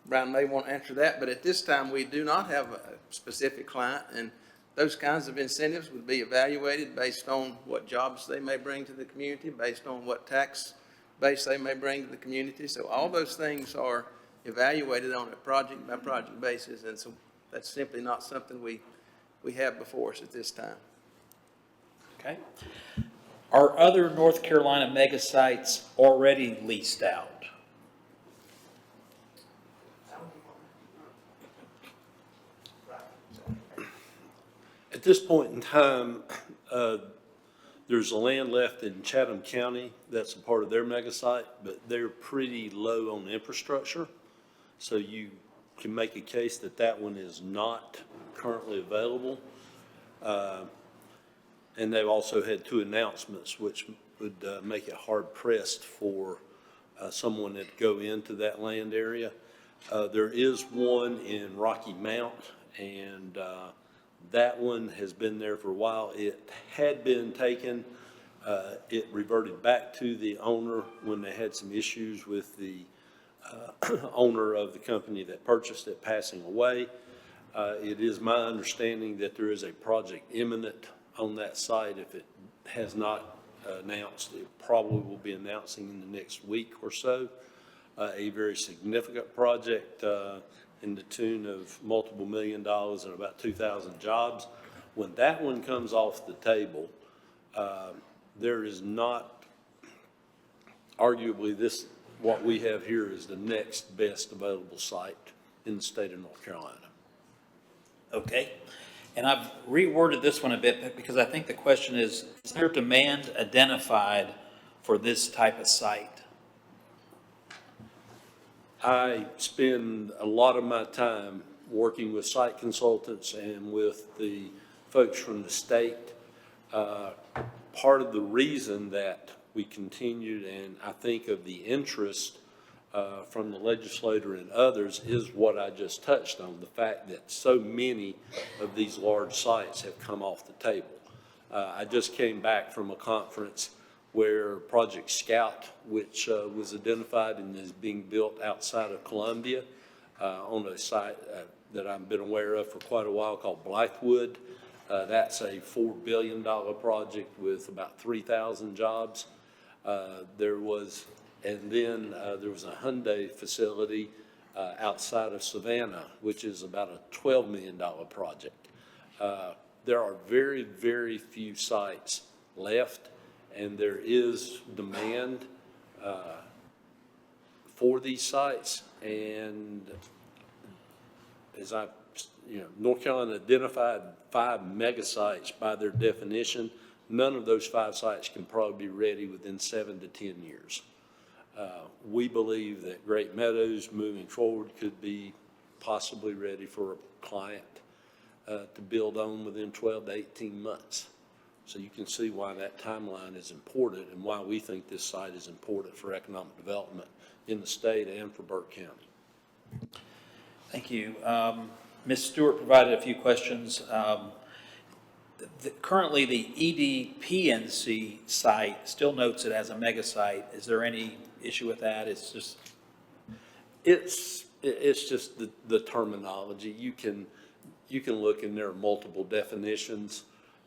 Speaker 1: Brian may want to answer that, but at this time, we do not have a specific client, and those kinds of incentives would be evaluated based on what jobs they may bring to the community, based on what tax base they may bring to the community. So all those things are evaluated on a project-by-project basis, and so that's simply not something we have before us at this time.
Speaker 4: Okay. Are other North Carolina mega sites already leased out?
Speaker 5: At this point in time, there's a land left in Chatham County that's a part of their mega site, but they're pretty low on infrastructure. So you can make a case that that one is not currently available. And they've also had 2 announcements, which would make it hard pressed for someone that go into that land area. There is one in Rocky Mount, and that one has been there for a while. It had been taken It reverted back to the owner when they had some issues with the owner of the company that purchased it passing away. It is my understanding that there is a project imminent on that site. If it has not announced, it probably will be announcing in the next week or so. A very significant project in the tune of multiple $1 million and about 2,000 jobs. When that one comes off the table, there is not, arguably what we have here is the next best available site in the state of North Carolina.
Speaker 4: Okay. And I've reworded this one a bit because I think the question is there demand identified for this type of site?
Speaker 5: I spend a lot of my time working with site consultants and with the folks from the state. Part of the reason that we continued, and I think of the interest from the legislator and others, is what I just touched on, the fact that so many of these large sites have come off the table. I just came back from a conference where Project Scout, which was identified and is being built outside of Columbia on a site that I've been aware of for quite a while called Blythewood. That's a $4 billion project with about 3,000 jobs. There was a Hyundai facility outside of Savannah, which is about a $12 million project. There are very, very few sites left, and there is demand for these sites. And as North Carolina identified 5 mega sites by their definition. None of those 5 sites can probably be ready within 7 to 10 years. We believe that Great Meadows moving forward could be possibly ready for a client to build on within 12 to 18 months. So you can see why that timeline is important and why we think this site is important for economic development in the state and for Burke County.
Speaker 4: Thank you. Ms. Stewart provided a few questions. Currently, the EDPNC site still notes it as a mega site. Is there any issue with that? It's just
Speaker 5: the terminology. You can look, and there are multiple definitions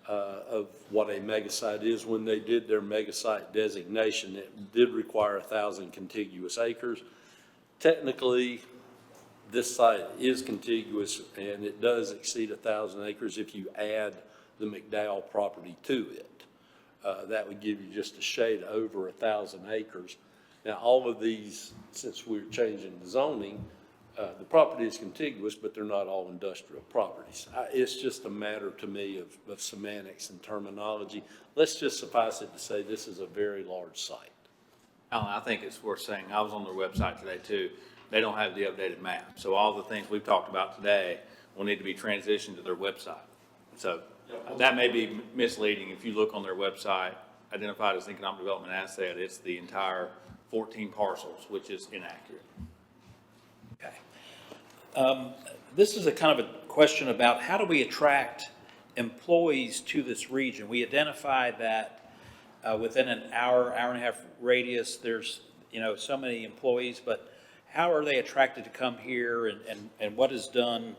Speaker 5: of what a mega site is. When they did their mega site designation, it did require 1,000 contiguous acres. Technically, this site is contiguous, and it does exceed 1,000 acres if you add the McDowell property to it. That would give you just a shade over 1,000 acres. Now, all of these, since we're changing the zoning, the property is contiguous, but they're not all industrial properties. It's just a matter to me of semantics and terminology. Let's just suffice it to say this is a very large site.
Speaker 2: Alan, I think it's worth saying, I was on their website today too. They don't have the updated map. So all the things we've talked about today will need to be transitioned to their website. So that may be misleading. If you look on their website, identified as economic development asset, it's the entire 14 parcels, which is inaccurate.
Speaker 4: okay. This is a kind of a question about how do we attract employees to this region? We identified that within an hour and a half radius, there's so many employees, but how are they attracted to come here, and what is done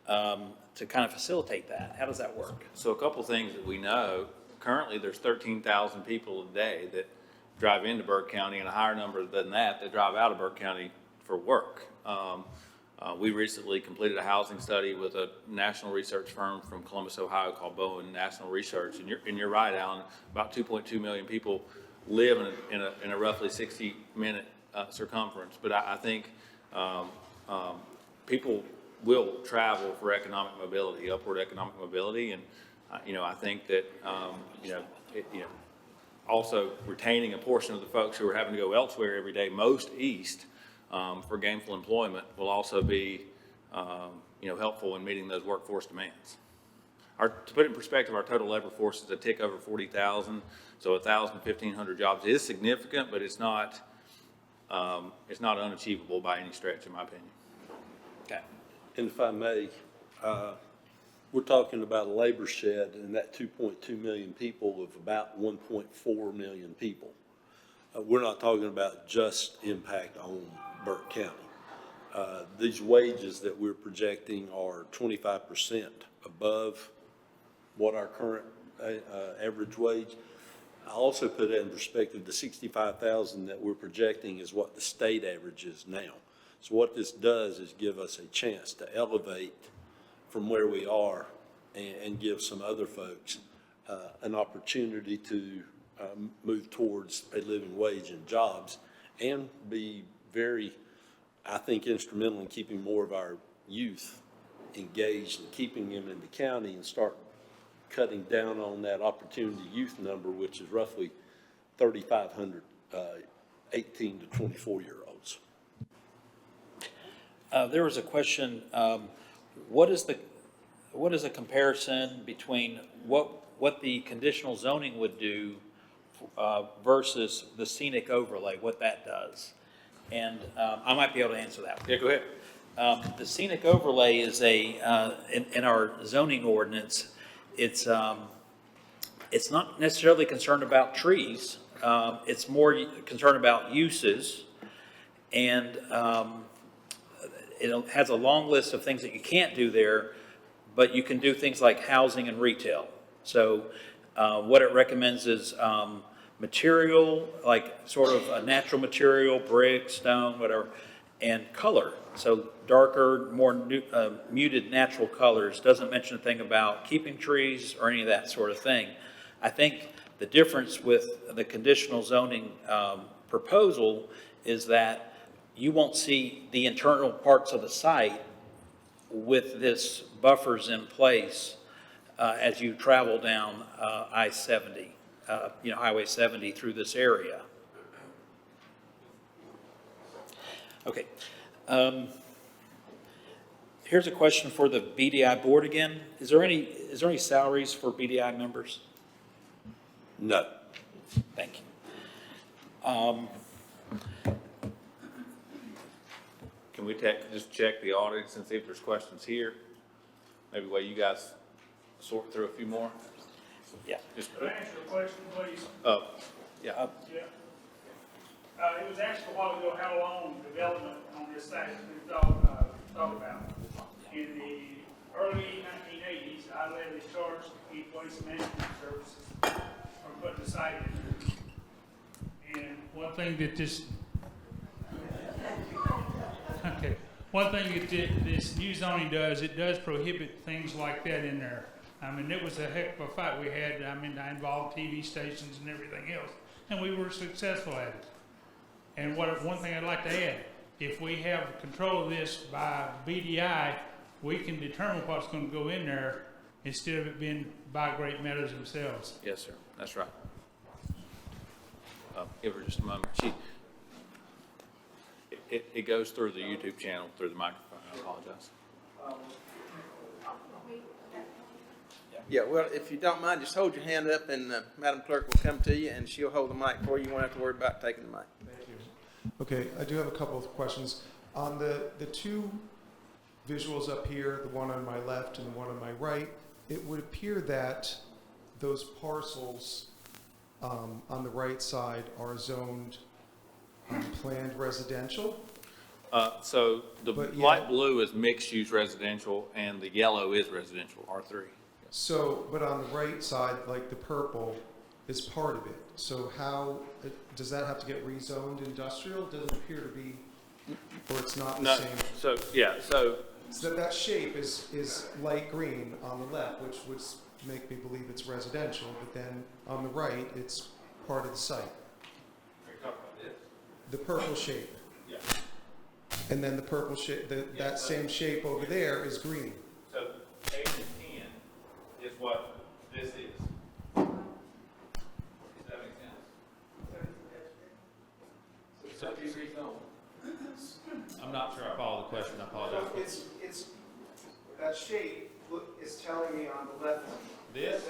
Speaker 4: to kind of facilitate that? How does that work?
Speaker 2: So a couple things that we know, currently there's 13,000 people a day that drive into Burke County, and a higher number than that drive out of Burke County for work. We recently completed a housing study with a national research firm from Columbus, Ohio called Bowen National Research. And you're right, Alan, about 2.2 million people live in a roughly 60-minute circumference. But I think people will travel for economic mobility, upward economic mobility. And, I think that, also retaining a portion of the folks who are having to go elsewhere every day, most east, for gainful employment will also be, helpful in meeting those workforce demands. To put it in perspective, our total labor force is a tick over 40,000. So 1,000 to 1,500 jobs is significant, but it's not unachievable by any stretch, in my opinion.
Speaker 4: Okay.
Speaker 5: And if I may, We're talking about a labor shed and that 2.2 million people of about 1.4 million people. We're not talking about just impact on Burke County. These wages that we're projecting are 25% above what our current average wage. I also put that in perspective, the 65,000 that we're projecting is what the state average is now. So what this does is give us a chance to elevate from where we are and give some other folks an opportunity to move towards a living wage and jobs, and be very, I think, instrumental in keeping more of our youth engaged and keeping them in the county, and start cutting down on that opportunity youth number, which is roughly 3,500 18 to 24-year-olds.
Speaker 4: There was a question, what is a comparison between what the conditional zoning would do versus the scenic overlay, what that does? And I might be able to answer that one.
Speaker 2: Yeah, go ahead.
Speaker 4: The scenic overlay is in our zoning ordinance, it's not necessarily concerned about trees. It's more concerned about uses, and it has a long list of things that you can't do there, but you can do things like housing and retail. So what it recommends is material, like sort of a natural material, brick, stone, whatever, and color. So darker, more muted natural colors. Doesn't mention a thing about keeping trees or any of that sort of thing. I think the difference with the conditional zoning proposal is that you won't see the internal parts of the site with this buffers in place as you travel down I-70, Highway 70 through this area. Okay. Here's a question for the BDI board again. Is there any salaries for BDI members?
Speaker 5: No.
Speaker 4: Thank you.
Speaker 2: Can we just check the audience and see if there's questions here? Maybe while you guys sort through a few more?
Speaker 4: Yeah.
Speaker 2: Just,
Speaker 6: Can I answer a question, please?
Speaker 2: yeah.
Speaker 6: Yeah. It was asked a while ago how long development on this site has been thought about. In the early 1980s, I led a charge to keep waste management services from putting the site in there. And one thing that this this new zoning does, it does prohibit things like that in there. I mean, it was a heck of a fight we had. I mean, I involved TV stations and everything else, and we were successful at it. And one thing I'd like to add, if we have control of this by BDI, we can determine what's going to go in there instead of it being by Great Meadows themselves.
Speaker 2: Yes, sir. That's right. Give her just a moment. It goes through the YouTube channel, through the microphone. I apologize.
Speaker 1: Yeah, well, if you don't mind, just hold your hand up and Madam Clerk will come to you and she'll hold the mic for you. You won't have to worry about taking the mic.
Speaker 7: Thank you. Okay, I do have a couple of questions. On the two visuals up here, the one on my left and the one on my right, it would appear that those parcels on the right side are zoned planned residential.
Speaker 2: So the
Speaker 7: But, yeah.
Speaker 2: light blue is mixed-use residential, and the yellow is residential, R3.
Speaker 7: So, but on the right side, like the purple, is part of it. So how, does that have to get rezoned industrial? Doesn't appear to be, or it's not the
Speaker 2: No,
Speaker 7: same.
Speaker 2: so, yeah, so,
Speaker 7: So that shape is light green on the left, which would make me believe it's residential, but then on the right, it's part of the site. The purple shape.
Speaker 2: yeah.
Speaker 7: And then the purple shape, that same shape over there is green.
Speaker 2: So 8 and 10 is what this is. Does that make sense?
Speaker 8: I'm not sure I follow the question, I apologize.
Speaker 7: It's, that shape is telling me on the left.
Speaker 8: This?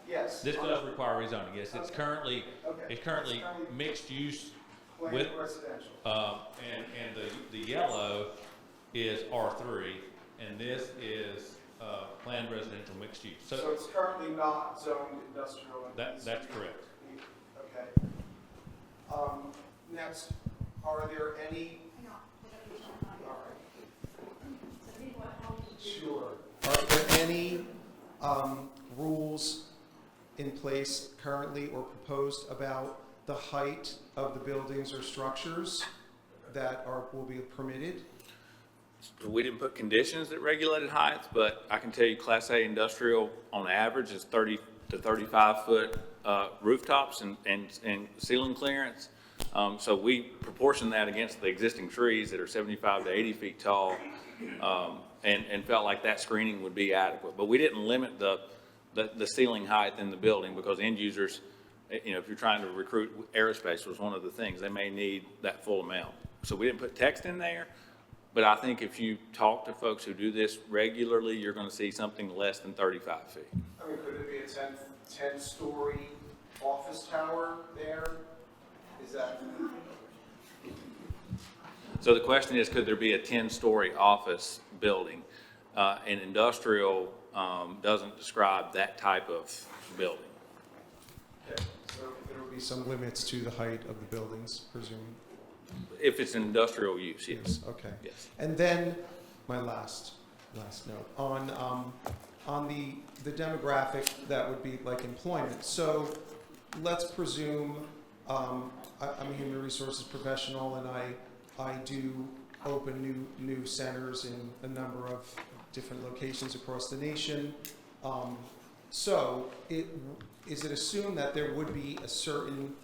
Speaker 7: Yes.
Speaker 8: This does require rezoning, yes, it's currently mixed use with,
Speaker 7: residential.
Speaker 8: and the yellow is R3, and this is planned residential mixed use.
Speaker 7: So it's currently not zoned industrial?
Speaker 8: That's correct.
Speaker 7: Okay. Next, are there any? All right. Sure. Are there any rules in place currently or proposed about the height of the buildings or structures that will be permitted?
Speaker 2: We didn't put conditions that regulated heights, but I can tell you Class A industrial on average is 30 to 35 foot rooftops and ceiling clearance. So we proportion that against the existing trees that are 75 to 80 feet tall, and felt like that screening would be adequate. But we didn't limit the ceiling height in the building because end users, you know, if you're trying to recruit aerospace was one of the things, they may need that full amount. So we didn't put text in there. But I think if you talk to folks who do this regularly, you're going to see something less than 35 feet.
Speaker 7: I mean, could it be a 10-story office tower there? Is that?
Speaker 2: So the question is, could there be a 10-story office building? And industrial doesn't describe that type of building.
Speaker 7: Okay, so there will be some limits to the height of the buildings, presume?
Speaker 2: If it's an industrial use, yes.
Speaker 7: Okay.
Speaker 2: Yes.
Speaker 7: And then my last note on the demographic that would be like employment. So let's presume I'm a human resources professional and I do open new centers in a number of different locations across the nation. So is it assumed that there would be a certain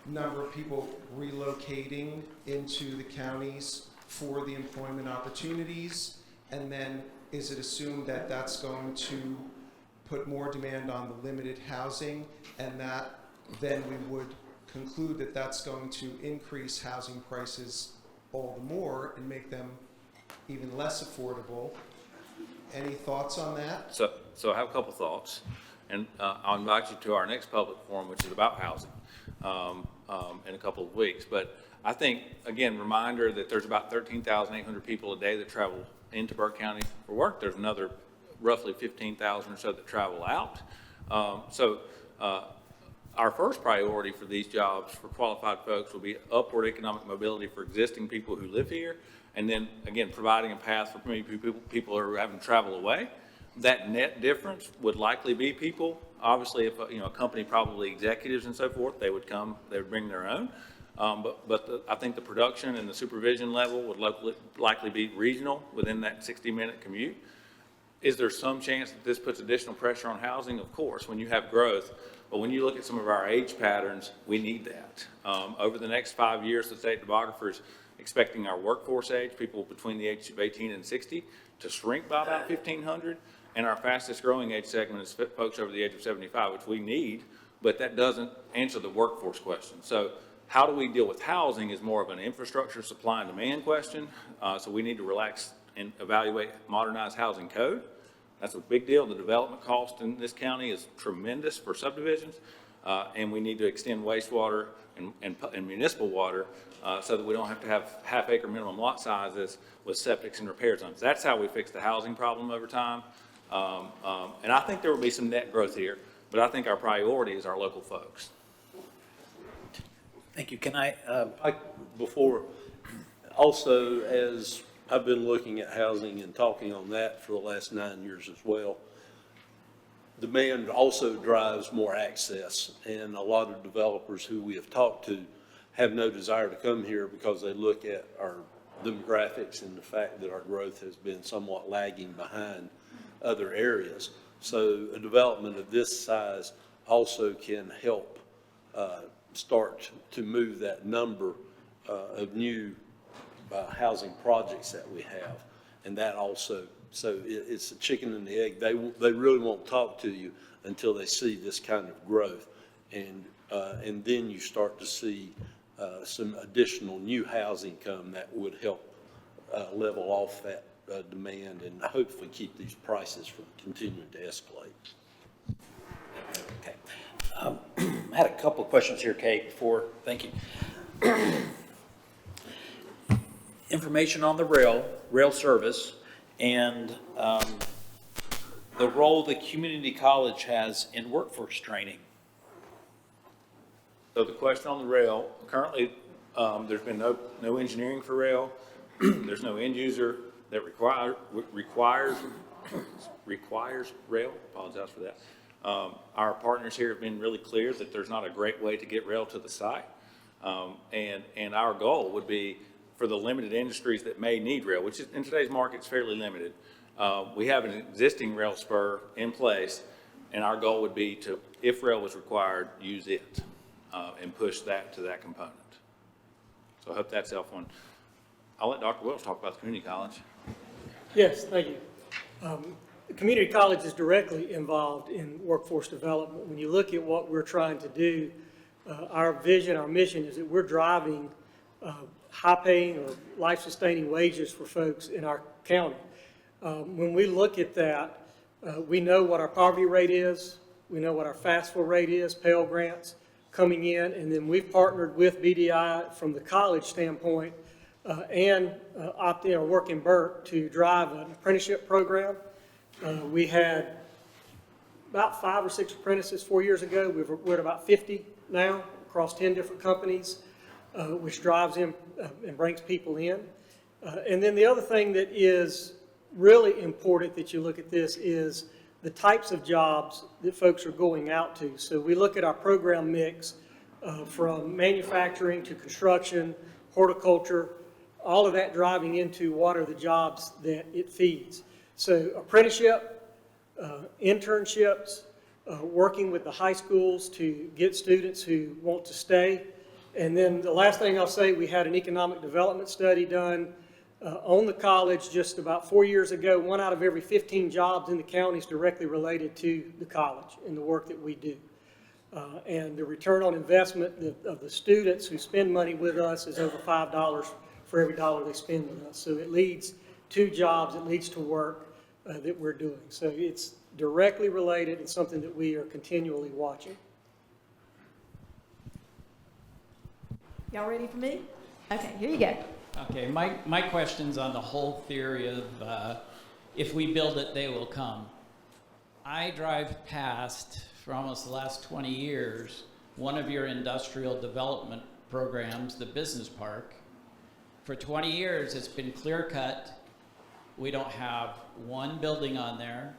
Speaker 7: number of people relocating into the counties for the employment opportunities? And then is it assumed that that's going to put more demand on the limited housing, and that then we would conclude that that's going to increase housing prices all the more and make them even less affordable? Any thoughts on that?
Speaker 2: So I have a couple thoughts, and I'll invite you to our next public forum, which is about housing. In a couple of weeks. But I think, again, reminder that there's about 13,800 people a day that travel into Burke County for work. There's another roughly 15,000 or so that travel out. Our first priority for these jobs for qualified folks will be upward economic mobility for existing people who live here. And then, again, providing a path for maybe people who are having to travel away. That net difference would likely be people. Obviously, if a company, probably executives and so forth, they would bring their own. I think the production and the supervision level would likely be regional within that 60-minute commute. Is there some chance that this puts additional pressure on housing? Of course, when you have growth. But when you look at some of our age patterns, we need that. Over the next 5 years, the state demographer is expecting our workforce age, people between the ages of 18 and 60, to shrink by about 1,500. And our fastest growing age segment is folks over the age of 75, which we need, but that doesn't answer the workforce question. So how do we deal with housing is more of an infrastructure supply and demand question. So we need to relax and evaluate modernized housing code. That's a big deal. The development cost in this county is tremendous for subdivisions. And we need to extend wastewater and municipal water so that we don't have to have half-acre minimum lot sizes with septics and repair zones. That's how we fix the housing problem over time. And I think there will be some net growth here, but I think our priority is our local folks.
Speaker 4: Thank you. Can I,
Speaker 5: Also, as I've been looking at housing and talking on that for the last 9 years as well, demand also drives more access, and a lot of developers who we have talked to have no desire to come here because they look at our demographics and the fact that our growth has been somewhat lagging behind other areas. So a development of this size also can help start to move that number of new housing projects that we have. And that also, so it's a chicken and the egg. They really won't talk to you until they see this kind of growth. And then you start to see some additional new housing come that would help level off that demand and hopefully keep these prices from continuing to escalate.
Speaker 4: okay. I had a couple of questions here, Kate, before, thank you. Information on the rail service, and the role the community college has in workforce training.
Speaker 2: So the question on the rail, currently, there's been no engineering for rail. There's no end user that requires rail. Apologize for that. Our partners here have been really clear that there's not a great way to get rail to the site. And our goal would be for the limited industries that may need rail, which is, in today's market is fairly limited. We have an existing rail spur in place, and our goal would be to, if rail was required, use it and push that to that component. So I hope that's helpful. And I'll let Dr. Wills talk about the community college.
Speaker 9: Yes, thank you. The community college is directly involved in workforce development. When you look at what we're trying to do, our vision, our mission is that we're driving high-paying or life-sustaining wages for folks in our county. When we look at that, we know what our poverty rate is, we know what our FAFSA rate is, Pell Grants coming in, and then we've partnered with BDI from the college standpoint and Opt-in or Work in Burke to drive an apprenticeship program. We had about 5 or 6 apprentices 4 years ago. We're at about 50 now across 10 different companies, which drives in and brings people in. And then the other thing that is really important that you look at this is the types of jobs that folks are going out to. So we look at our program mix from manufacturing to construction, horticulture, all of that driving into what are the jobs that it feeds. So apprenticeship, internships, working with the high schools to get students who want to stay. And then the last thing I'll say, we had an economic development study done on the college just about 4 years ago. 1 out of every 15 jobs in the county is directly related to the college and the work that we do. And the return on investment of the students who spend money with us is over $5 for every dollar they spend with us. So it leads to jobs, it leads to work that we're doing. So it's directly related and something that we are continually watching.
Speaker 10: Y'all ready for me? Okay, here you go.
Speaker 11: Okay, my question's on the whole theory of if we build it, they will come. I drive past, for almost the last 20 years, one of your industrial development programs, the business park. For 20 years, it's been clear cut. We don't have one building on there.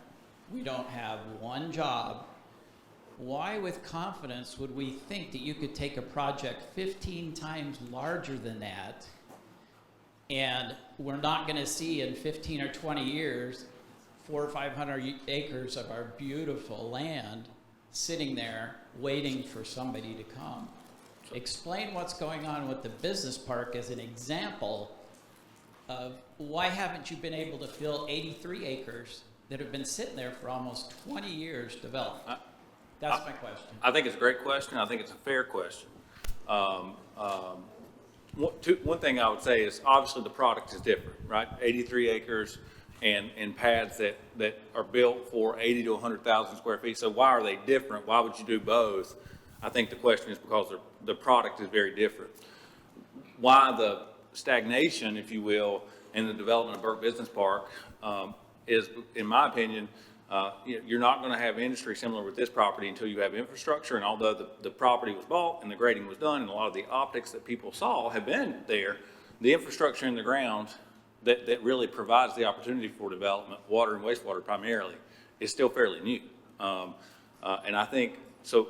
Speaker 11: We don't have one job. Why with confidence would we think that you could take a project 15 times larger than that and we're not going to see in 15 or 20 years 400 or 500 acres of our beautiful land sitting there waiting for somebody to come? Explain what's going on with the business park as an example of why haven't you been able to fill 83 acres that have been sitting there for almost 20 years developed? That's my question.
Speaker 2: I think it's a great question. I think it's a fair question. One thing I would say is obviously the product is different, right? 83 acres and pads that are built for 80 to 100,000 square feet. So why are they different? Why would you do both? I think the question is because the product is very different. Why the stagnation, if you will, in the development of Burke Business Park is, in my opinion, you're not going to have industry similar with this property until you have infrastructure. And although the property was bought and the grading was done and a lot of the optics that people saw have been there, the infrastructure in the ground that really provides the opportunity for development, water and wastewater primarily, is still fairly new. And I think, so,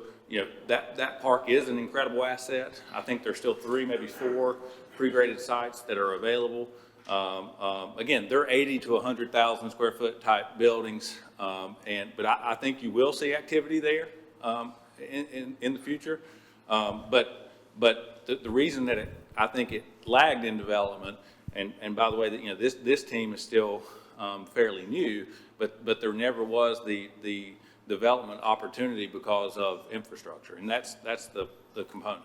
Speaker 2: that park is an incredible asset. I think there's still 3, maybe 4 pre-graded sites that are available. Again, they're 80 to 100,000 square foot type buildings, but I think you will see activity there in the future. But the reason that I think it lagged in development, and by the way, that this team is still fairly new, but there never was the development opportunity because of infrastructure, and that's the component.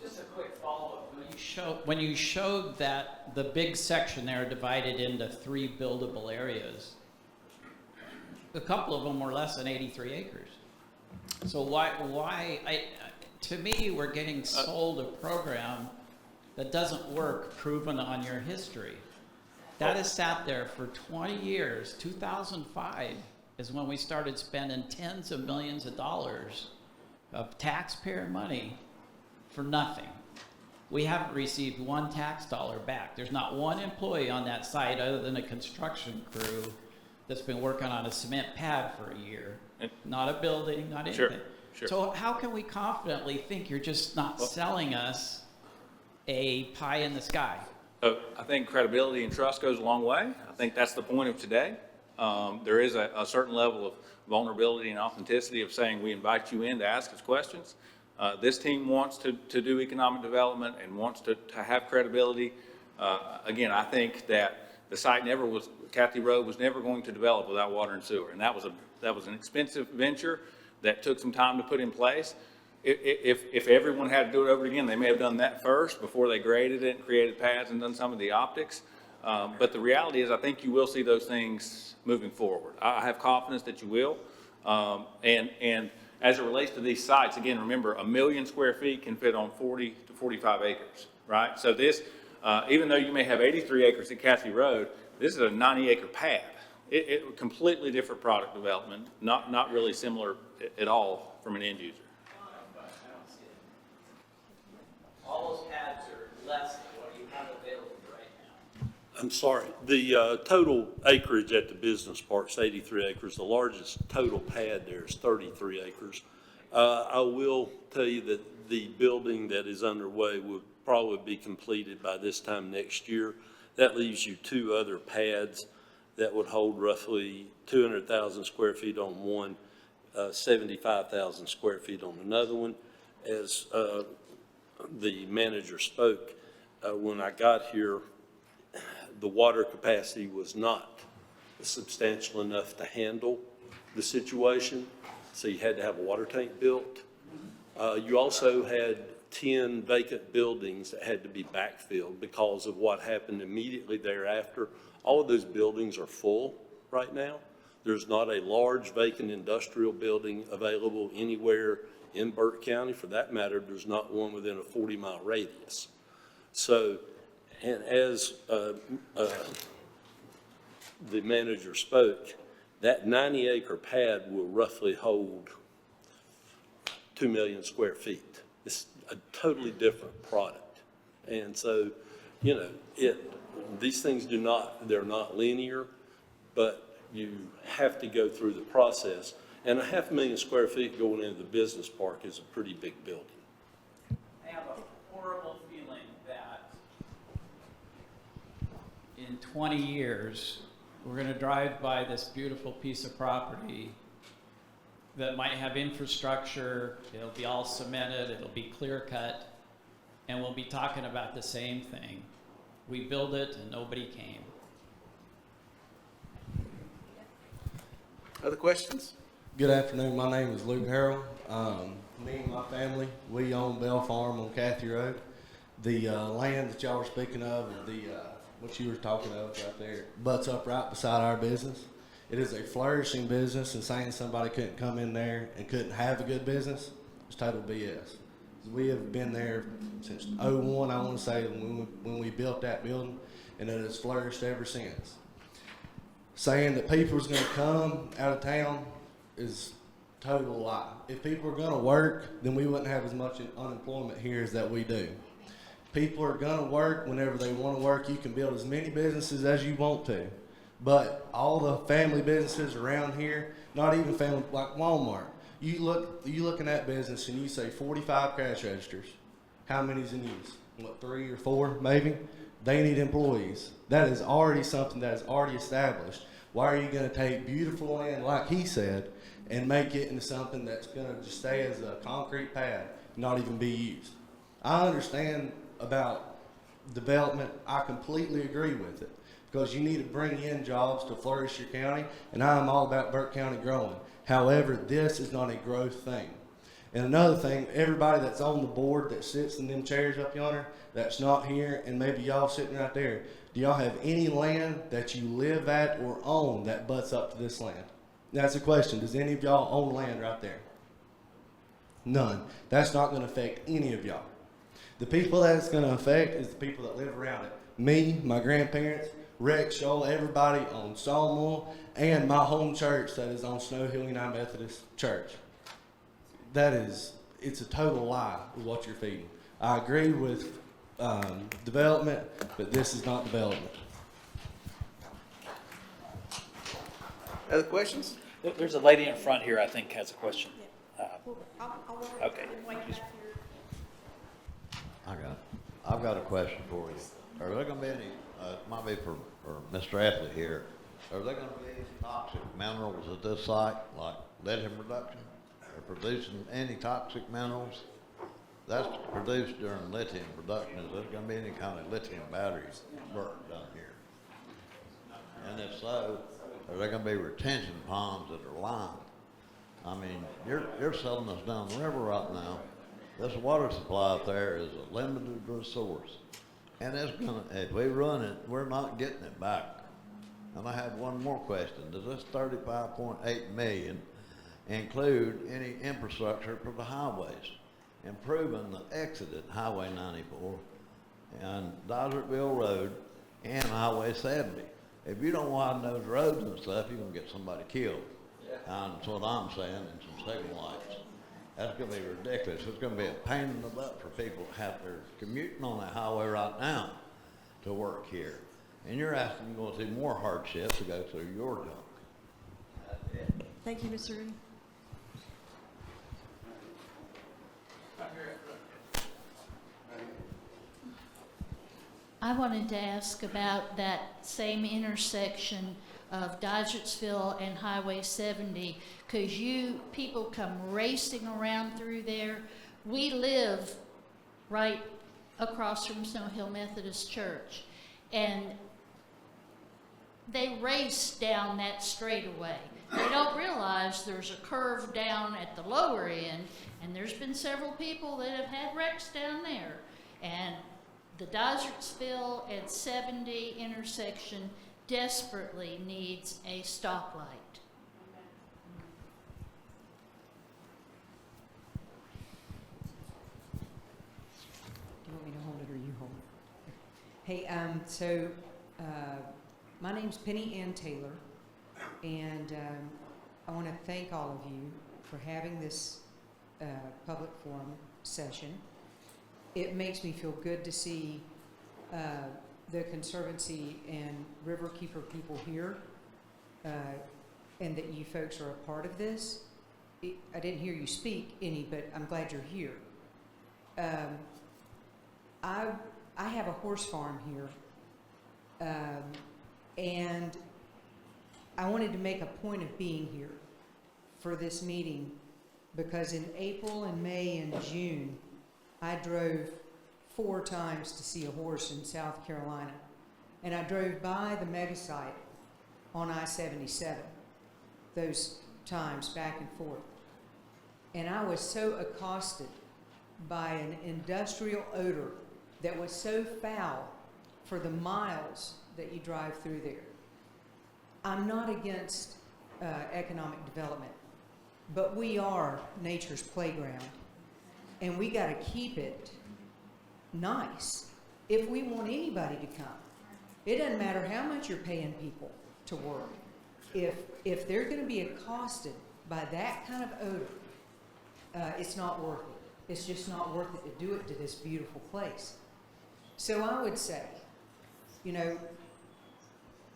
Speaker 11: Just a quick follow-up. When you showed that the big section there divided into 3 buildable areas, a couple of them were less than 83 acres. So to me, we're getting sold a program that doesn't work, proven on your history. That has sat there for 20 years, 2005. is when we started spending tens of millions of dollars of taxpayer money for nothing. We haven't received one tax dollar back. There's not one employee on that site other than a construction crew that's been working on a cement pad for a year. Not a building, not anything.
Speaker 2: Sure.
Speaker 11: So how can we confidently think you're just not selling us a pie in the sky?
Speaker 2: So I think credibility and trust goes a long way. I think that's the point of today. There is a certain level of vulnerability and authenticity of saying we invite you in to ask us questions. This team wants to do economic development and wants to have credibility. Again, I think that the site Kathy Road was never going to develop without water and sewer. And that was an expensive venture that took some time to put in place. If everyone had to do it over again, they may have done that first before they graded it and created pads and done some of the optics. But the reality is I think you will see those things moving forward. I have confidence that you will. And as it relates to these sites, again, remember 1 million square feet can fit on 40 to 45 acres, right? So this, even though you may have 83 acres at Kathy Road, this is a 90-acre pad. It completely different product development, not really similar at all from an end user.
Speaker 11: All those pads are less than what you have available right now.
Speaker 5: I'm sorry, the total acreage at the business park is 83 acres. The largest total pad there is 33 acres. I will tell you that the building that is underway will probably be completed by this time next year. That leaves you 2 other pads that would hold roughly 200,000 square feet on one, 75,000 square feet on another one. As the manager spoke, when I got here, the water capacity was not substantial enough to handle the situation, so you had to have a water tank built. You also had 10 vacant buildings that had to be backfilled because of what happened immediately thereafter. All of those buildings are full right now. There's not a large vacant industrial building available anywhere in Burke County. For that matter, there's not one within a 40-mile radius. So, and as the manager spoke, that 90-acre pad will roughly hold 2 million square feet. It's a totally different product. And so, you know, these things they're not linear, but you have to go through the process. And a 500,000 square feet going into the business park is a pretty big building.
Speaker 11: I have a horrible feeling that in 20 years, we're going to drive by this beautiful piece of property that might have infrastructure, it'll be all cemented, it'll be clear cut, and we'll be talking about the same thing. We built it and nobody came.
Speaker 1: Other questions?
Speaker 12: Good afternoon. My name is Luke Harrell. Me and my family, we own Bell Farm on Kathy Road. The land that y'all were speaking of, what you were talking of right there, butts up right beside our business. It is a flourishing business, and saying somebody couldn't come in there and couldn't have a good business is total BS. We have been there since '01, I want to say, when we built that building, and it has flourished ever since. Saying that people's going to come out of town is total lie. If people are going to work, then we wouldn't have as much unemployment here as that we do. People are going to work whenever they want to work. You can build as many businesses as you want to. But all the family businesses around here, not even family, like Walmart, you look in that business and you say 45 cash registers. How many's in use? What, 3 or 4 maybe? They need employees. That is already something that is already established. Why are you going to take beautiful land, like he said, and make it into something that's going to just stay as a concrete pad, not even be used? I understand about development. I completely agree with it, because you need to bring in jobs to flourish your county, and I'm all about Burke County growing. However, this is not a growth thing. And another thing, everybody that's on the board that sits in them chairs up yonder, that's not here, and maybe y'all sitting right there, do y'all have any land that you live at or own that butts up to this land? That's the question. Does any of y'all own land right there? None. That's not going to affect any of y'all. The people that it's going to affect is the people that live around it. Me, my grandparents, Rex Shoal, everybody on Sawmill, and my home church that is on Snow Hill United Methodist Church. It's a total lie with what you're feeding. I agree with development, but this is not development.
Speaker 1: Other questions?
Speaker 4: There's a lady in front here, I think, has a question.
Speaker 3: I'll
Speaker 4: Okay.
Speaker 3: wait back here.
Speaker 13: I've got a question for you. Are there gonna be any, might be for Mr. Athley here, are there gonna be any toxic minerals at this site, like lithium production? Or producing any toxic minerals? That's produced during lithium production. Is there gonna be any kind of lithium batteries work done here? And if so, are there gonna be retention ponds that are lined? I mean, you're selling us down the river right now. This water supply up there is a limited resource. And it's gonna, if we run it, we're not getting it back. And I have one more question. Does this 35.8 million include any infrastructure for the highways? Improving the exit at Highway 94 and Desertville Road and Highway 70. If you don't widen those roads and stuff, you're gonna get somebody killed. And that's what I'm saying, and some signal lights. That's gonna be ridiculous. It's gonna be a pain in the butt for people to have to commuting on that highway right now to work here. And you're asking them to go through more hardship to go through your junk. That's it.
Speaker 10: Thank you, Mr. Rooney.
Speaker 14: I wanted to ask about that same intersection of Dodgersville and Highway 70, because people come racing around through there. We live right across from Snow Hill Methodist Church, and they race down that straightaway. They don't realize there's a curve down at the lower end, and there's been several people that have had wrecks down there. And the Dodgersville and 70 intersection desperately needs a stoplight.
Speaker 10: Do you want me to hold it or you hold it? Hey, my name's Penny Ann Taylor, and I want to thank all of you for having this public forum session. It makes me feel good to see the Conservancy and Riverkeeper people here, and that you folks are a part of this. I didn't hear you speak any, but I'm glad you're here. I have a horse farm here, and I wanted to make a point of being here for this meeting because in April and May and June, I drove 4 times to see a horse in South Carolina, and I drove by the mega site on I-77 those times back and forth, and I was so accosted by an industrial odor that was so foul for the miles that you drive through there. I'm not against economic development, but we are nature's playground, and we got to keep it nice if we want anybody to come. It doesn't matter how much you're paying people to work. If they're going to be accosted by that kind of odor, it's not worth it. It's just not worth it to do it to this beautiful place. So I would say, you know,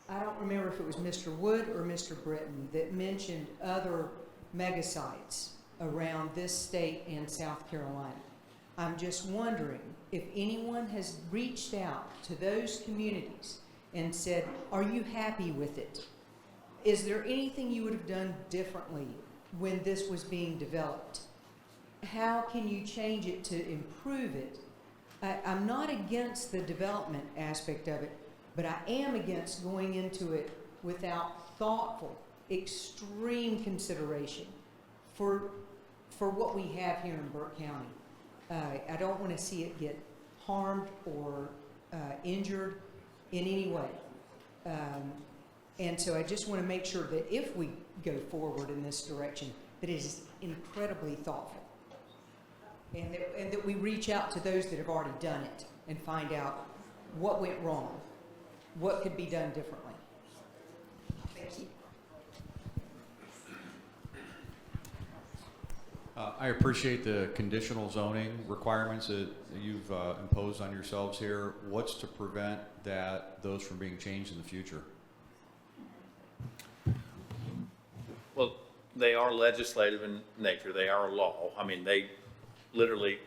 Speaker 10: I don't remember if it was Mr. Wood or Mr. Britton that mentioned other mega sites around this state and South Carolina. I'm just wondering if anyone has reached out to those communities and said, are you happy with it? Is there anything you would have done differently when this was being developed? How can you change it to improve it? I'm not against the development aspect of it, but I am against going into it without thoughtful, extreme consideration for what we have here in Burke County. I don't want to see it get harmed or injured in any way. And so I just want to make sure that if we go forward in this direction, that it is incredibly thoughtful. And that we reach out to those that have already done it and find out what went wrong. what could be done differently. Thank you.
Speaker 8: I appreciate the conditional zoning requirements that you've imposed on yourselves here. What's to prevent those from being changed in the future?
Speaker 2: Well, they are legislative in nature. They are law. I mean, they literally,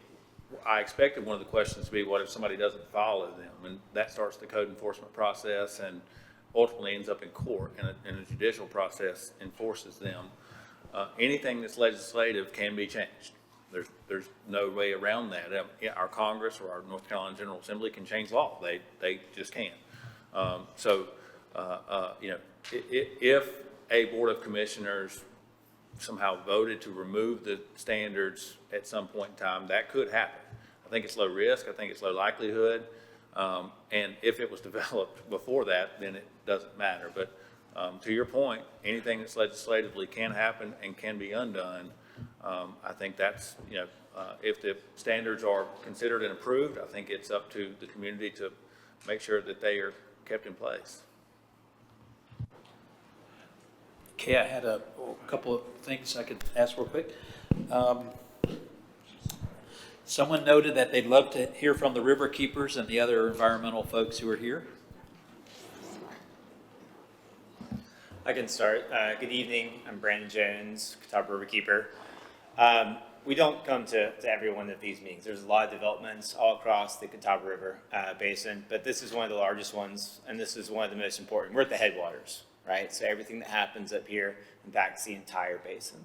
Speaker 2: I expected one of the questions to be, what if somebody doesn't follow them? And that starts the code enforcement process and ultimately ends up in court, and a judicial process enforces them. Anything that's legislative can be changed. There's no way around that. Our Congress or our North Carolina General Assembly can change law. They just can. If a Board of Commissioners somehow voted to remove the standards at some point in time, that could happen. I think it's low risk. I think it's low likelihood. And if it was developed before that, then it doesn't matter. But to your point, anything that's legislatively can happen and can be undone. I think that's, if the standards are considered and approved, I think it's up to the community to make sure that they are kept in place.
Speaker 4: Okay, I had a couple of things I could ask real quick. Someone noted that they'd love to hear from the river keepers and the other environmental folks who are here.
Speaker 15: I can start. Good evening. I'm Brandon Jones, Catawba Riverkeeper. We don't come to every one of these meetings. There's a lot of developments all across the Catawba River basin, but this is one of the largest ones, and this is one of the most important. We're at the headwaters, right? So everything that happens up here impacts the entire basin.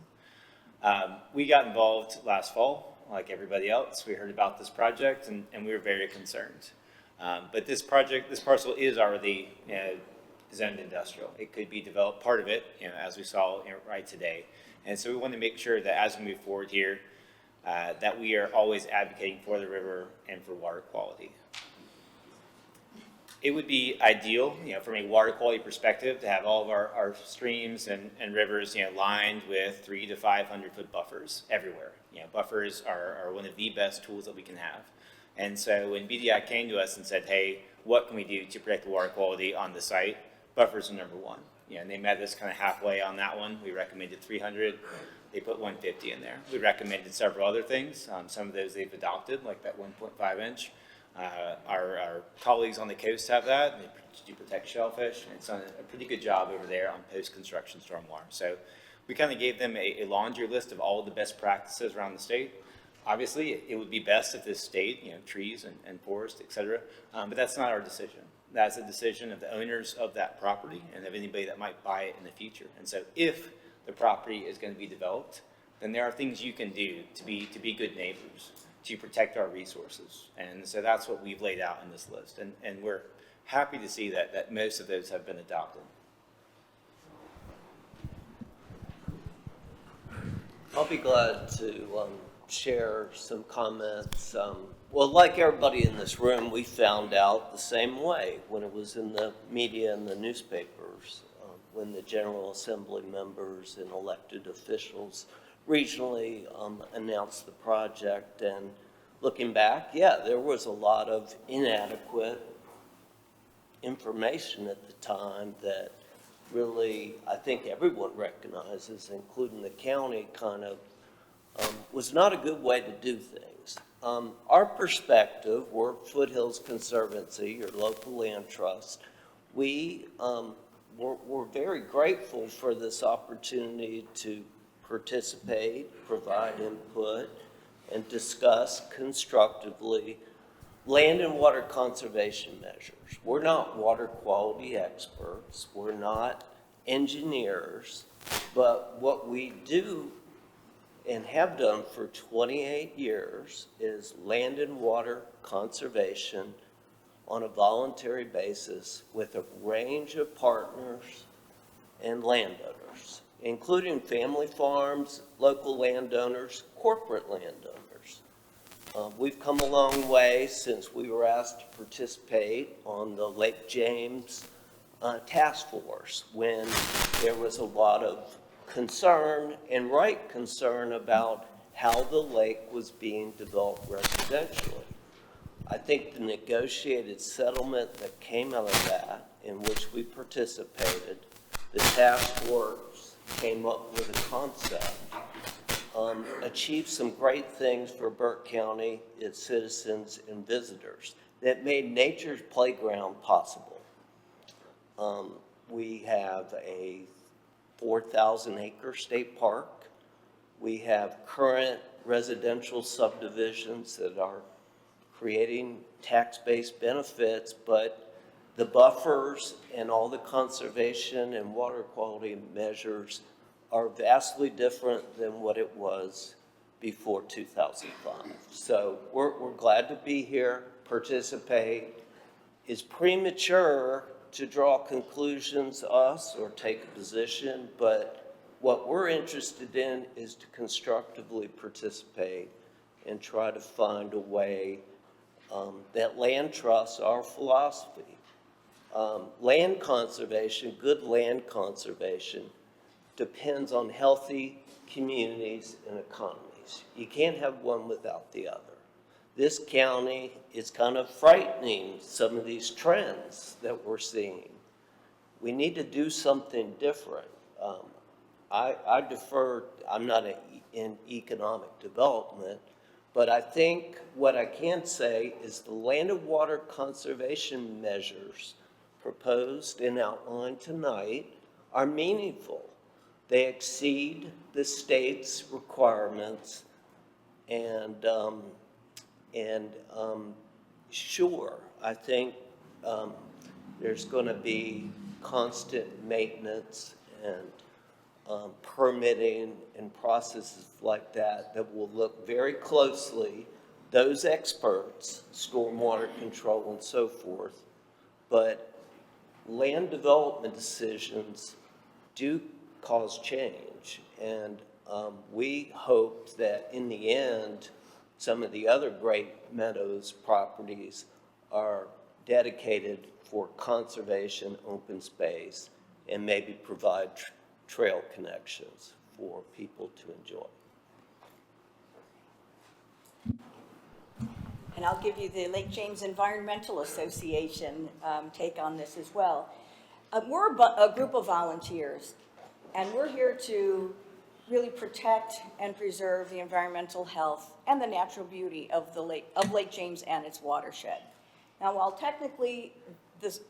Speaker 15: We got involved last fall, like everybody else. We heard about this project, and we were very concerned. But this parcel is already zoned industrial. It could be developed, part of it, as we saw right today. And so we want to make sure that as we move forward here, that we are always advocating for the river and for water quality. It would be ideal, from a water quality perspective, to have all of our streams and rivers, lined with 300 to 500 foot buffers everywhere. Buffers are one of the best tools that we can have. And so when BDI came to us and said, hey, what can we do to protect the water quality on the site? Buffers are number one. And they met us kind of halfway on that one. We recommended 300. They put 150 in there. We recommended several other things. Some of those they've adopted, like that 1.5 inch. Our colleagues on the coast have that. They protect shellfish, and it's done a pretty good job over there on post-construction stormwater. So we kind of gave them a laundry list of all the best practices around the state. Obviously, it would be best if this stayed, trees and forest, et cetera. But that's not our decision. That's a decision of the owners of that property and of anybody that might buy it in the future. And so if the property is going to be developed, then there are things you can do to be good neighbors, to protect our resources. And so that's what we've laid out in this list. And we're happy to see that most of those have been adopted.
Speaker 16: I'll be glad to share some comments. Well, like everybody in this room, we found out the same way when it was in the media and the newspapers, when the General Assembly members and elected officials regionally announced the project. And looking back, yeah, there was a lot of inadequate information at the time that really, I think everyone recognizes, including the county, kind of was not a good way to do things. Our perspective, we're Foothills Conservancy, your local land trust. We're very grateful for this opportunity to participate, provide input, and discuss constructively land and water conservation measures. We're not water quality experts. We're not engineers. But what we do and have done for 28 years is land and water conservation on a voluntary basis with a range of partners and landowners, including family farms, local landowners, corporate landowners. We've come a long way since we were asked to participate on the Lake James task force when there was a lot of concern, and right concern, about how the lake was being developed residentially. I think the negotiated settlement that came out of that in which we participated, the task force came up with a concept, achieved some great things for Burke County, its citizens and visitors, that made nature's playground possible. We have a 4,000-acre state park. We have current residential subdivisions that are creating tax-based benefits, but the buffers and all the conservation and water quality measures are vastly different than what it was before 2005. So we're glad to be here, participate. It's premature to draw conclusions, us, or take a position, but what we're interested in is to constructively participate and try to find a way that land trusts our philosophy. Land conservation, good land conservation, depends on healthy communities and economies. You can't have one without the other. This county is kind of frightening, some of these trends that we're seeing. We need to do something different. I defer, I'm not in economic development, but I think what I can say is the land and water conservation measures proposed and outlined tonight are meaningful. They exceed the state's requirements, and sure, I think there's going to be constant maintenance and permitting and processes like that that will look very closely, those experts, stormwater control and so forth, but land development decisions do cause change, and we hope that in the end, some of the other Great Meadows properties are dedicated for conservation, open space, and maybe provide trail connections for people to enjoy.
Speaker 17: And I'll give you the Lake James Environmental Association take on this as well. We're a group of volunteers, and we're here to really protect and preserve the environmental health and the natural beauty of Lake James and its watershed. Now, while technically this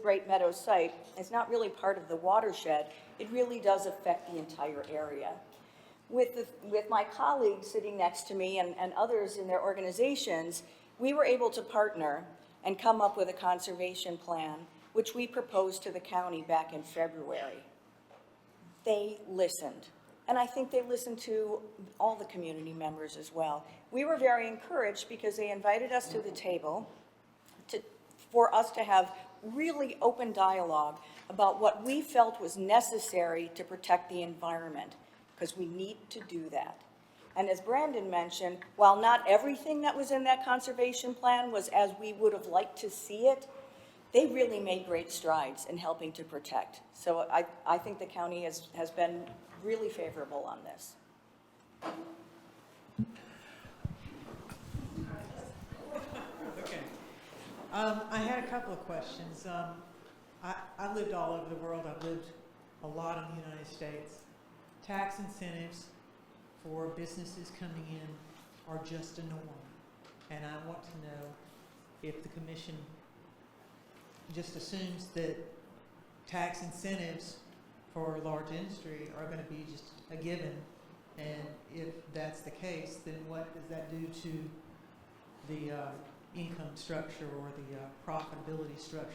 Speaker 17: Great Meadows site is not really part of the watershed, it really does affect the entire area. With my colleagues sitting next to me and others in their organizations, we were able to partner and come up with a conservation plan, which we proposed to the county back in February. They listened. And I think they listened to all the community members as well. We were very encouraged because they invited us to the table for us to have really open dialogue about what we felt was necessary to protect the environment, because we need to do that. And as Brandon mentioned, while not everything that was in that conservation plan was as we would have liked to see it, they really made great strides in helping to protect. So I think the county has been really favorable on this.
Speaker 18: Okay. I had a couple of questions. I've lived all over the world. I've lived a lot in the United States. Tax incentives for businesses coming in are just a norm. And I want to know if the commission just assumes that tax incentives for large industry are going to be just a given, and if that's the case, then what does that do to the income structure or the profitability structure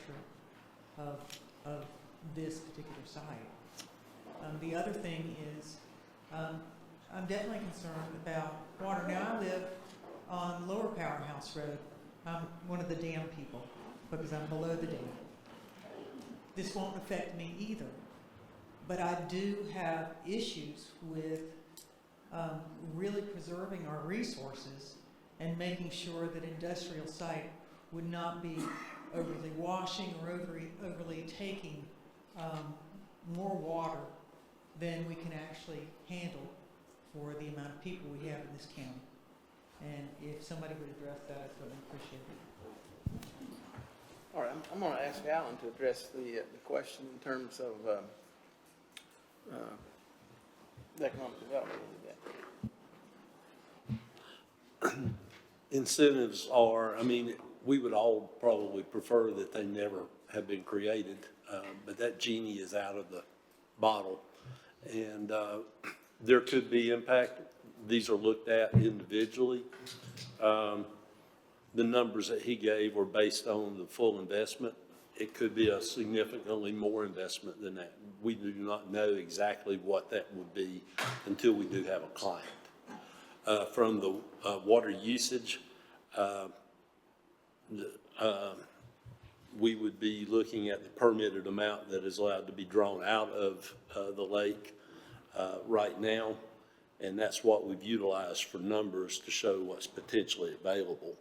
Speaker 18: of this particular site? The other thing is, I'm definitely concerned about water. Now I live on Lower Powerhouse Road. I'm one of the dam people because I'm below the dam. This won't affect me either. But I do have issues with really preserving our resources and making sure that industrial site would not be overly washing or overly taking more water than we can actually handle for the amount of people we have in this county. And if somebody would address that, I'd really appreciate it.
Speaker 1: All right, I'm going to ask Alan to address the question in terms of the economic development.
Speaker 5: Incentives are, I mean, we would all probably prefer that they never have been created, but that genie is out of the bottle. And there could be impact. These are looked at individually. The numbers that he gave were based on the full investment. It could be a significantly more investment than that. We do not know exactly what that would be until we do have a client. From the water usage, we would be looking at the permitted amount that is allowed to be drawn out of the lake right now, and that's what we've utilized for numbers to show what's potentially available.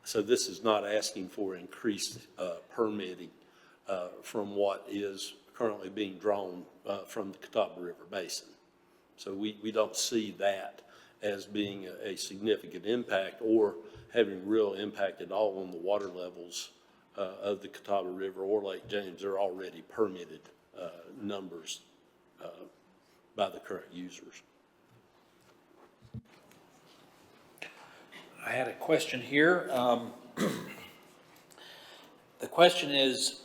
Speaker 5: So this is not asking for increased permitting from what is currently being drawn from the Catawba River Basin. So we don't see that as being a significant impact or having real impact at all on the water levels of the Catawba River or Lake James. They're already permitted numbers by the current users.
Speaker 4: I had a question here. The question is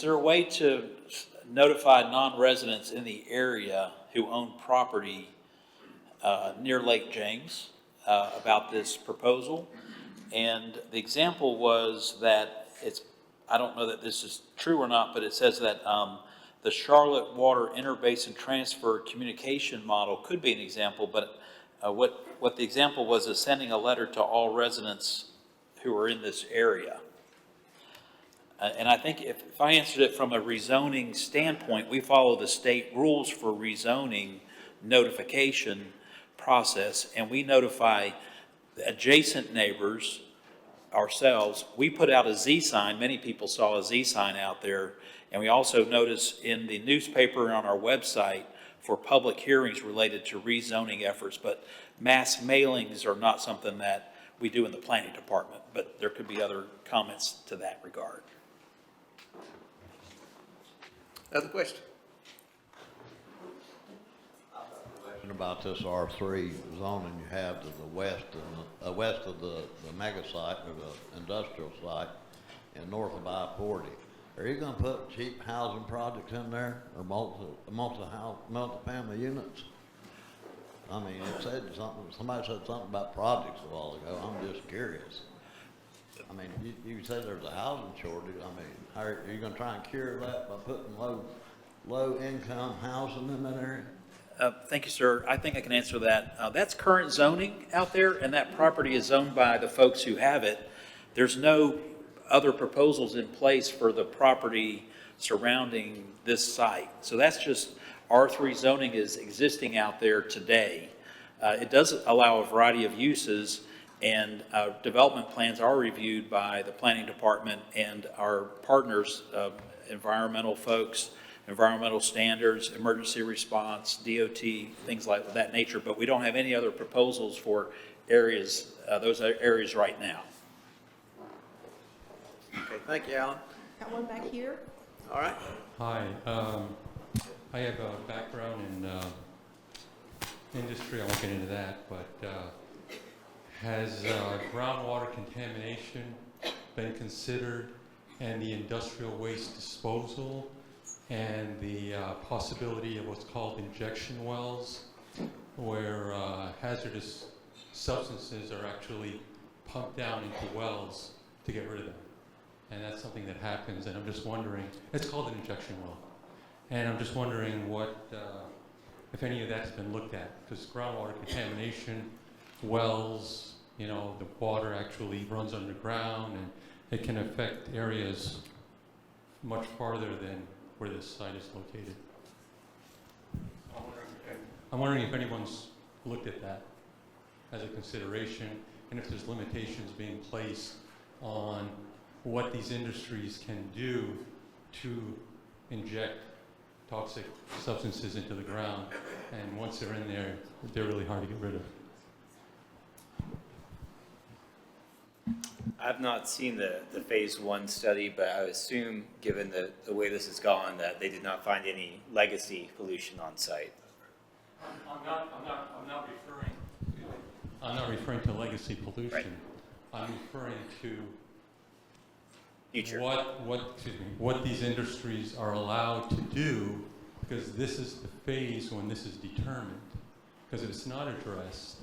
Speaker 4: there a way to notify non-residents in the area who own property near Lake James about this proposal? And the example was that I don't know that this is true or not, but it says that the Charlotte Water Interbasin Transfer Communication Model could be an example, but what the example was is sending a letter to all residents who are in this area. And I think if I answered it from a rezoning standpoint, we follow the state rules for rezoning notification process, and we notify adjacent neighbors ourselves. We put out a Z sign. Many people saw a Z sign out there, and we also notice in the newspaper and on our website for public hearings related to rezoning efforts, but mass mailings are not something that we do in the planning department, but there could be other comments to that regard.
Speaker 1: Other question?
Speaker 13: About this R3 zoning you have to the west and west of the mega site or the industrial site and north of I-40. Are you going to put cheap housing projects in there or multi-family units? I mean, it said something. Somebody said something about projects a while ago. I'm just curious. I mean, you said there's a housing shortage. I mean, are you going to try and cure that by putting low income housing in that area?
Speaker 4: Thank you, sir. I think I can answer that. That's current zoning out there, and that property is owned by the folks who have it. There's no other proposals in place for the property surrounding this site. So that's just R3 zoning is existing out there today. It does allow a variety of uses, and development plans are reviewed by the planning department and our partners, environmental folks, environmental standards, emergency response, DOT, things like that nature, but we don't have any other proposals for areas, those areas right now.
Speaker 1: Okay, thank you, Alan.
Speaker 10: Got one back here?
Speaker 1: All right.
Speaker 19: Hi, I have a background in industry, I won't get into that, but has groundwater contamination been considered, and the industrial waste disposal, and the possibility of what's called injection wells, where hazardous substances are actually pumped down into wells to get rid of them? And that's something that happens, and I'm just wondering, it's called an injection well, and I'm just wondering what, if any of that's been looked at, because groundwater contamination, wells, you know, the water actually runs underground, and it can affect areas much farther than where this site is located. I'm wondering if anyone's looked at that as a consideration, and if there's limitations being placed on what these industries can do to inject toxic substances into the ground, and once they're in there, they're really hard to get rid of.
Speaker 15: I've not seen the phase one study, but I assume, given the way this has gone, that they did not find any legacy pollution on site.
Speaker 19: I'm not referring to legacy pollution.
Speaker 15: Right.
Speaker 19: I'm referring to
Speaker 15: Future.
Speaker 19: what these industries are allowed to do, because this is the phase when this is determined. Because if it's not addressed,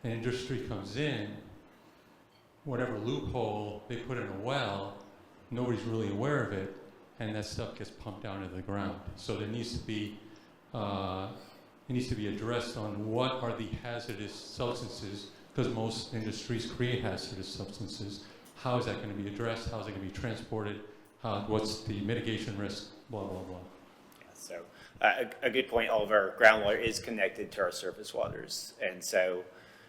Speaker 19: an industry comes in, whatever loophole they put in a well, nobody's really aware of it, and that stuff gets pumped down into the ground. So there needs to be addressed on what are the hazardous substances, because most industries create hazardous substances. How is that going to be addressed? How is it going to be transported? What's the mitigation risk? Blah, blah, blah.
Speaker 15: Yeah, so a good point, all of our groundwater is connected to our surface waters. And so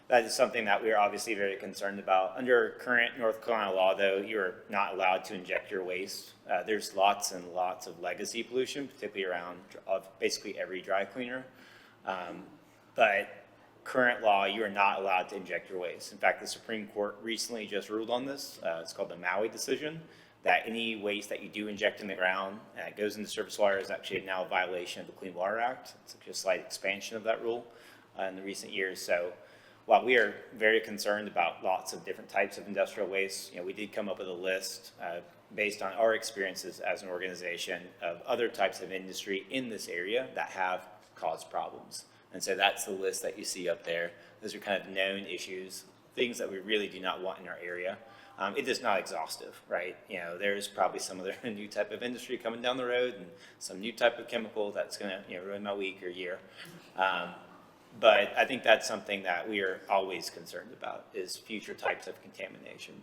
Speaker 15: that is something that we are obviously very concerned about. Under current North Carolina law, though, you're not allowed to inject your waste. There's lots and lots of legacy pollution, particularly around basically every dry cleaner. But current law, you are not allowed to inject your waste. In fact, the Supreme Court recently just ruled on this. It's called the Maui decision, that any waste that you do inject in the ground and it goes into surface water is actually now a violation of the Clean Water Act. It's just a slight expansion of that rule in the recent years. So while we are very concerned about lots of different types of industrial waste, we did come up with a list based on our experiences as an organization of other types of industry in this area that have caused problems. And so that's the list that you see up there. Those are kind of known issues, things that we really do not want in our area. It is not exhaustive, right? There's probably some other new type of industry coming down the road and some new type of chemical that's going to ruin my week or year. But I think that's something that we are always concerned about, is future types of contamination.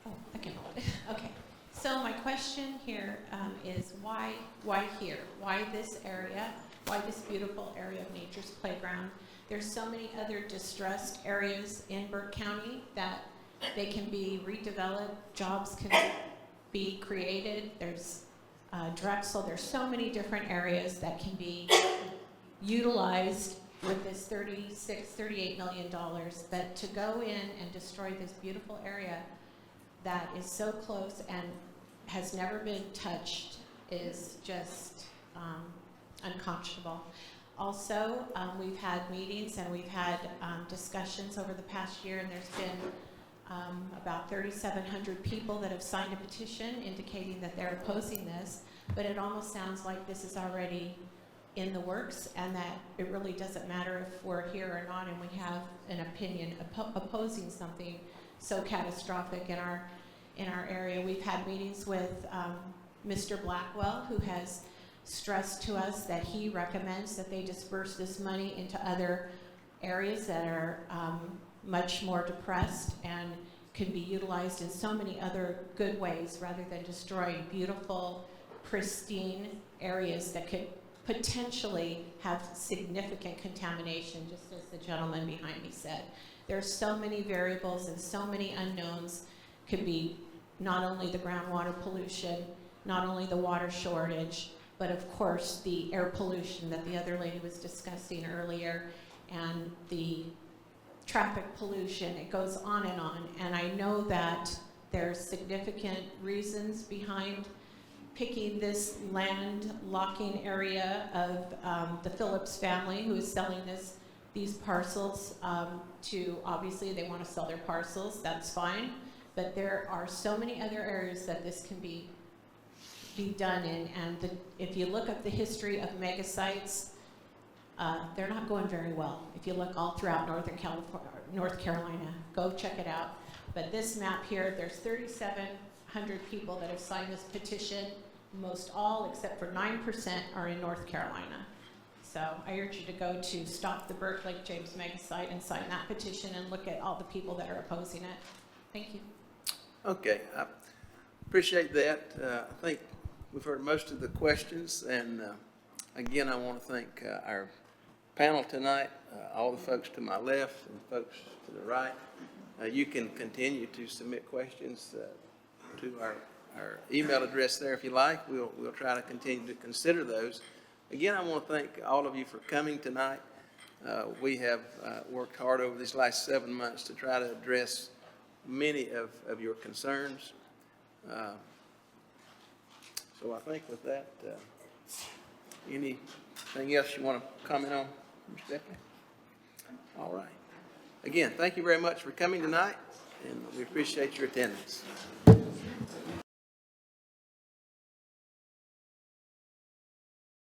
Speaker 20: Oh, okay. Okay. So my question here is why here? Why this area? Why this beautiful area of Nature's Playground? There's so many other distressed areas in Burke County that they can be redeveloped, jobs can be created. There's Drexel, there's so many different areas that can be utilized with this $38 million. But to go in and destroy this beautiful area that is so close and has never been touched is just unconscionable. Also, we've had meetings and we've had discussions over the past year, and there's been about 3,700 people that have signed a petition indicating that they're opposing this, but it almost sounds like this is already in the works and that it really doesn't matter if we're here or not and we have an opinion opposing something so catastrophic in our area. We've had meetings with Mr. Blackwell, who has stressed to us that he recommends that they disperse this money into other areas that are much more depressed and can be utilized in so many other good ways rather than destroying beautiful, pristine areas that could potentially have significant contamination, just as the gentleman behind me said. There's so many variables and so many unknowns. Could be not only the groundwater pollution, not only the water shortage, but of course the air pollution that the other lady was discussing earlier, and the traffic pollution. It goes on. And I know that there's significant reasons behind picking this land locking area of the Phillips family, who is selling these parcels to, obviously they want to sell their parcels, that's fine, but there are so many other areas that this can be done in, and if you look up the history of mega sites, they're not going very well. If you look all throughout North Carolina, go check it out. But this map here, there's 3,700 people that have signed this petition. Most all, except for 9%, are in North Carolina. So I urge you to go to Stop the Burke Lake James Mega Site and sign that petition and look at all the people that are opposing it. Thank you.
Speaker 1: Okay, I appreciate that. I think we've heard most of the questions, and again, I want to thank our panel tonight, all the folks to my left and folks to the right. You can continue to submit questions to our email address there if you like. We'll try to continue to consider those. Again, I want to thank all of you for coming tonight. We have worked hard over these last 7 months to try to address many of your concerns. So I think with that, anything else you want to comment on, Mr. Stephanie? All right. Again, thank you very much for coming tonight, and we appreciate your attendance.